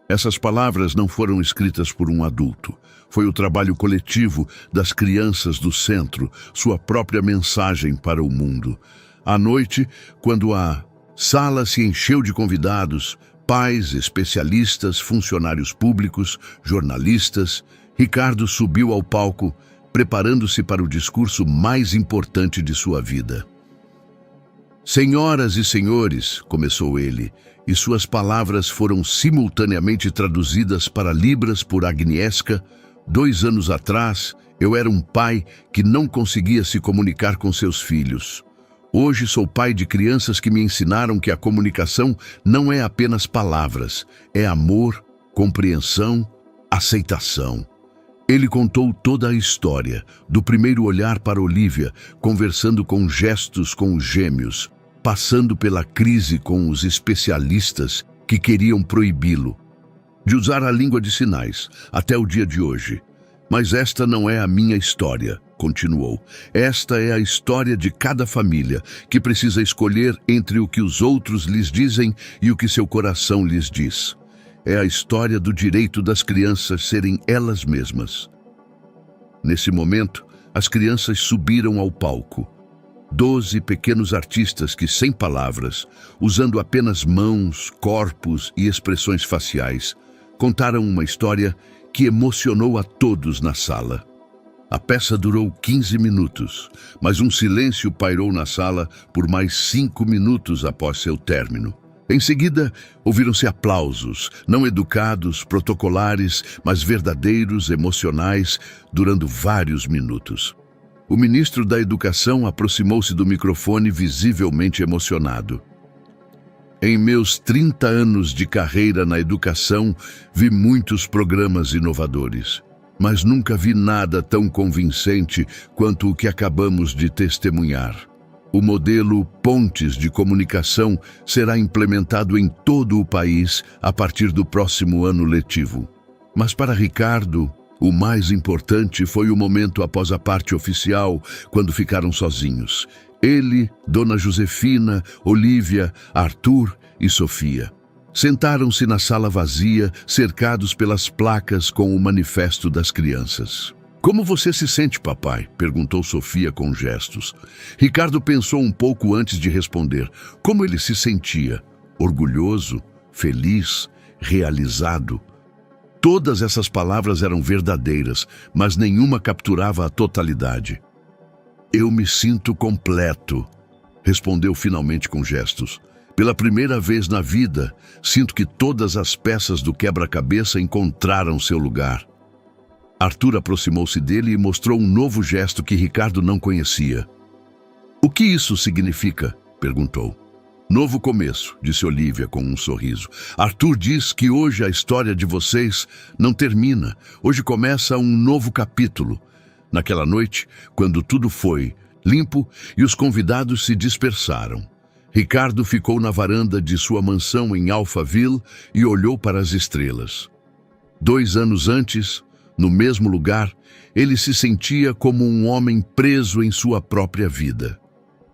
Essas palavras não foram escritas por um adulto. Foi o trabalho coletivo das crianças do centro, sua própria mensagem para o mundo. À noite, quando a sala se encheu de convidados, pais, especialistas, funcionários públicos, jornalistas, Ricardo subiu ao palco, preparando-se para o discurso mais importante de sua vida. "Senhoras e senhores", começou ele, e suas palavras foram simultaneamente traduzidas para Libras por Agnieszka. 2 anos atrás, Eu era um pai que não conseguia se comunicar com seus filhos. Hoje sou pai de crianças que me ensinaram que a comunicação não é apenas palavras, é amor, compreensão, aceitação. Ele contou toda a história, do primeiro olhar para Olivia, conversando com gestos com os gêmeos, passando pela crise com os especialistas que queriam proibi-lo de usar a língua de sinais, até o dia de hoje. Mas esta não é a minha história, continuou. Esta é a história de cada família que precisa escolher entre o que os outros lhes dizem e o que seu coração lhes diz. É a história do direito das crianças serem elas mesmas. Nesse momento, as crianças subiram ao palco. 12 pequenos artistas que, sem palavras, usando apenas mãos, corpos e expressões faciais, contaram uma história que emocionou a todos na sala. A peça durou 15 minutos, mas um silêncio pairou na sala por mais 5 minutos após seu término. Em seguida, ouviram-se aplausos, não educados, protocolares, mas verdadeiros, emocionais, durando vários minutos. O ministro da Educação aproximou-se do microfone visivelmente emocionado. Em meus 30 anos de carreira na educação, vi muitos programas inovadores, mas nunca vi nada tão convincente quanto o que acabamos de testemunhar. O modelo Pontes de Comunicação será implementado em todo o país a partir do próximo ano letivo. Mas para Ricardo, o mais importante foi o momento após a parte oficial, quando ficaram sozinhos. Ele, Dona Josefina, Olivia, Arthur e Sofia. Sentaram-se na sala vazia, cercados pelas placas com o manifesto das crianças. "Como você se sente, papai?" perguntou Sofia com gestos. Ricardo pensou um pouco antes de responder. Como ele se sentia? Orgulhoso, feliz, realizado. Todas essas palavras eram verdadeiras, mas nenhuma capturava a totalidade. "Eu me sinto completo", respondeu finalmente com gestos. "Pela primeira vez na vida, sinto que todas as peças do quebra-cabeça encontraram seu lugar." Arthur aproximou-se dele e mostrou um novo gesto que Ricardo não conhecia. "O que isso significa?" perguntou. "Novo começo", disse Olivia com um sorriso. "Arthur diz que hoje a história de vocês não termina. Hoje começa um novo capítulo." Naquela noite, quando tudo foi limpo e os convidados se dispersaram, Ricardo ficou na varanda de sua mansão em Alphaville e olhou para as estrelas. 2 anos antes, no mesmo lugar, ele se sentia como um homem preso em sua própria vida.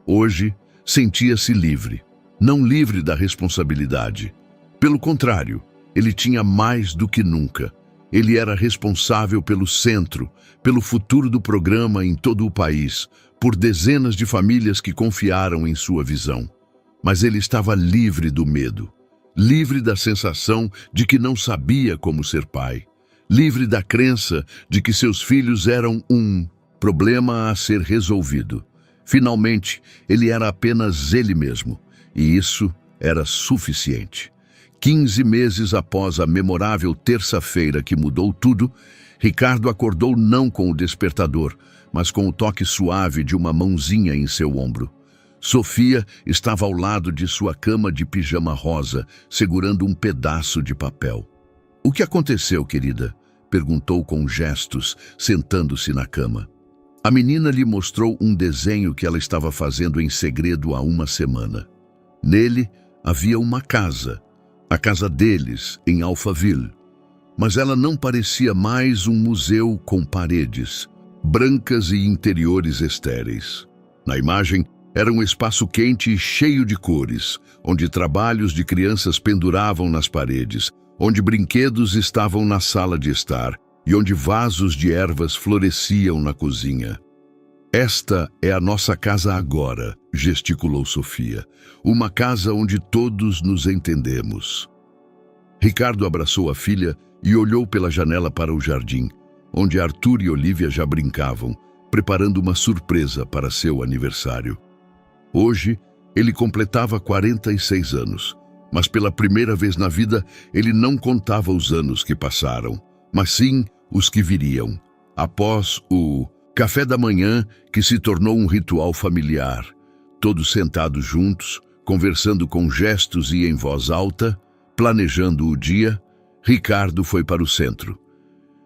Hoje, sentia-se livre, não livre da responsabilidade. Pelo contrário, ele tinha mais do que nunca. Ele era responsável pelo centro, pelo futuro do programa em todo o país, por dezenas de famílias que confiaram em sua visão. Mas ele estava livre do medo, livre da sensação de que não sabia como ser pai, livre da crença de que seus filhos eram um problema a ser resolvido. Finalmente, ele era apenas ele mesmo, e isso era suficiente. 15 meses após a memorável terça-feira que mudou tudo, Ricardo acordou não com o despertador, mas com o toque suave de uma mãozinha em seu ombro. Sofia estava ao lado de sua cama de pijama rosa, segurando um pedaço de papel. "O que aconteceu, querida?" perguntou com gestos, sentando-se na cama. A menina lhe mostrou um desenho que ela estava fazendo em segredo há uma semana. Nele havia uma casa, a casa deles, em Alphaville. Mas ela não parecia mais um museu com paredes brancas e interiores estéreis. Na imagem, era um espaço quente e cheio de cores, onde trabalhos de crianças penduravam nas paredes, onde brinquedos estavam na sala de estar e onde vasos de ervas floresciam na cozinha. "Esta é a nossa casa agora", gesticulou Sofia. "Uma casa onde todos nos entendemos." Ricardo abraçou a filha e olhou pela janela para o jardim, onde Arthur e Olivia já brincavam, preparando uma surpresa para seu aniversário. Hoje, ele completava 46 anos, mas pela primeira vez na vida, ele não contava os anos que passaram, mas sim os que viriam. Após o café da manhã, que se tornou um ritual familiar, todos sentados juntos, conversando com gestos e em voz alta, planejando o dia, Ricardo foi para o centro.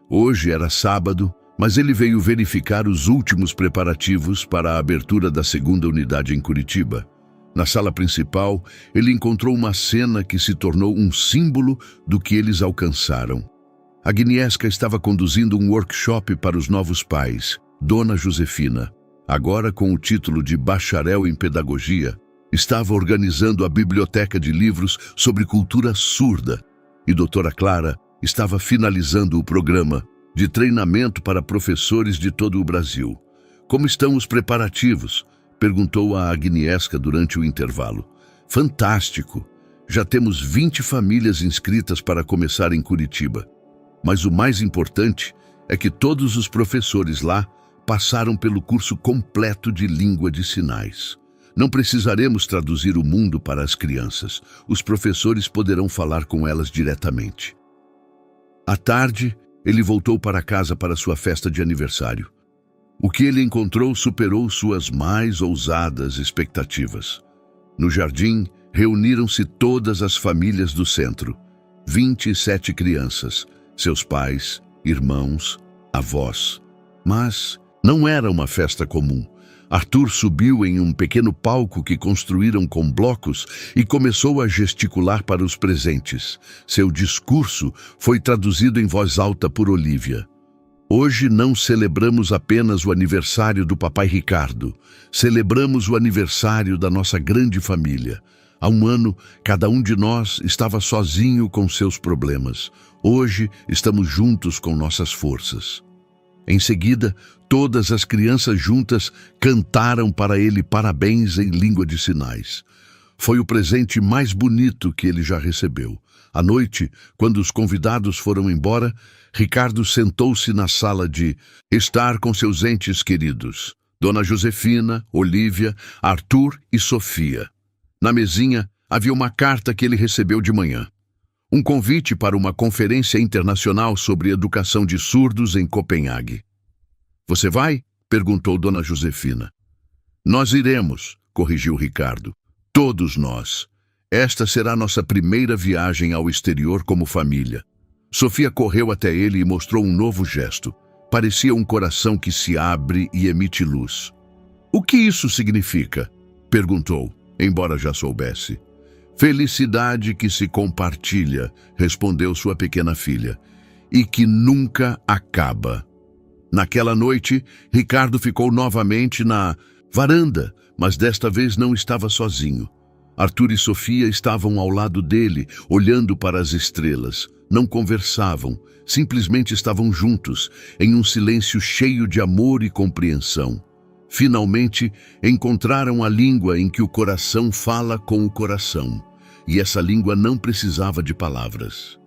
Hoje era sábado, mas ele veio verificar os últimos preparativos para a abertura da segunda unidade em Curitiba. Na sala principal, ele encontrou uma cena que se tornou um símbolo do que eles alcançaram. Agnieszka estava conduzindo um workshop para os novos pais. Dona Josefina, agora com o título de bacharel em pedagogia, estava organizando a biblioteca de livros sobre cultura surda, e doutora Clara estava finalizando o programa de treinamento para professores de todo o Brasil. Como estão os preparativos? Perguntou a Agnieszka durante o intervalo. Fantástico! Já temos 20 famílias inscritas para começar em Curitiba. Mas o mais importante é que todos os professores lá passaram pelo curso completo de língua de sinais. Não precisaremos traduzir o mundo para as crianças. Os professores poderão falar com elas diretamente. À tarde, ele voltou para casa para sua festa de aniversário. O que ele encontrou superou suas mais ousadas expectativas. No jardim, reuniram-se todas as famílias do centro. 27 crianças, seus pais, irmãos, avós. Mas não era uma festa comum. Arthur subiu em um pequeno palco que construíram com blocos e começou a gesticular para os presentes. Seu discurso foi traduzido em voz alta por Olívia. Hoje não celebramos apenas o aniversário do papai Ricardo. Celebramos o aniversário da nossa grande família. Há um ano, cada um de nós estava sozinho com seus problemas. Hoje, estamos juntos com nossas forças. Em seguida, todas as crianças juntas cantaram para ele parabéns em língua de sinais. Foi o presente mais bonito que ele já recebeu. À noite, quando os convidados foram embora, Ricardo sentou-se na sala de estar com seus entes queridos, Dona Josefina, Olívia, Arthur e Sofia. Na mesinha, havia uma carta que ele recebeu de manhã. Um convite para uma conferência internacional sobre educação de surdos em Copenhague. Você vai? Perguntou Dona Josefina. Nós iremos, corrigiu Ricardo. Todos nós. Esta será nossa primeira viagem ao exterior como família. Sofia correu até ele e mostrou um novo gesto. Parecia um coração que se abre e emite luz. O que isso significa? Perguntou, embora já soubesse. Felicidade que se compartilha, respondeu sua pequena filha, e que nunca acaba. Naquela noite, Ricardo ficou novamente na varanda, mas desta vez não estava sozinho. Arthur e Sofia estavam ao lado dele, olhando para as estrelas. Não conversavam, simplesmente estavam juntos, em um silêncio cheio de amor e compreensão. Finalmente, encontraram a língua em que o coração fala com o coração. E essa língua não precisava de palavras.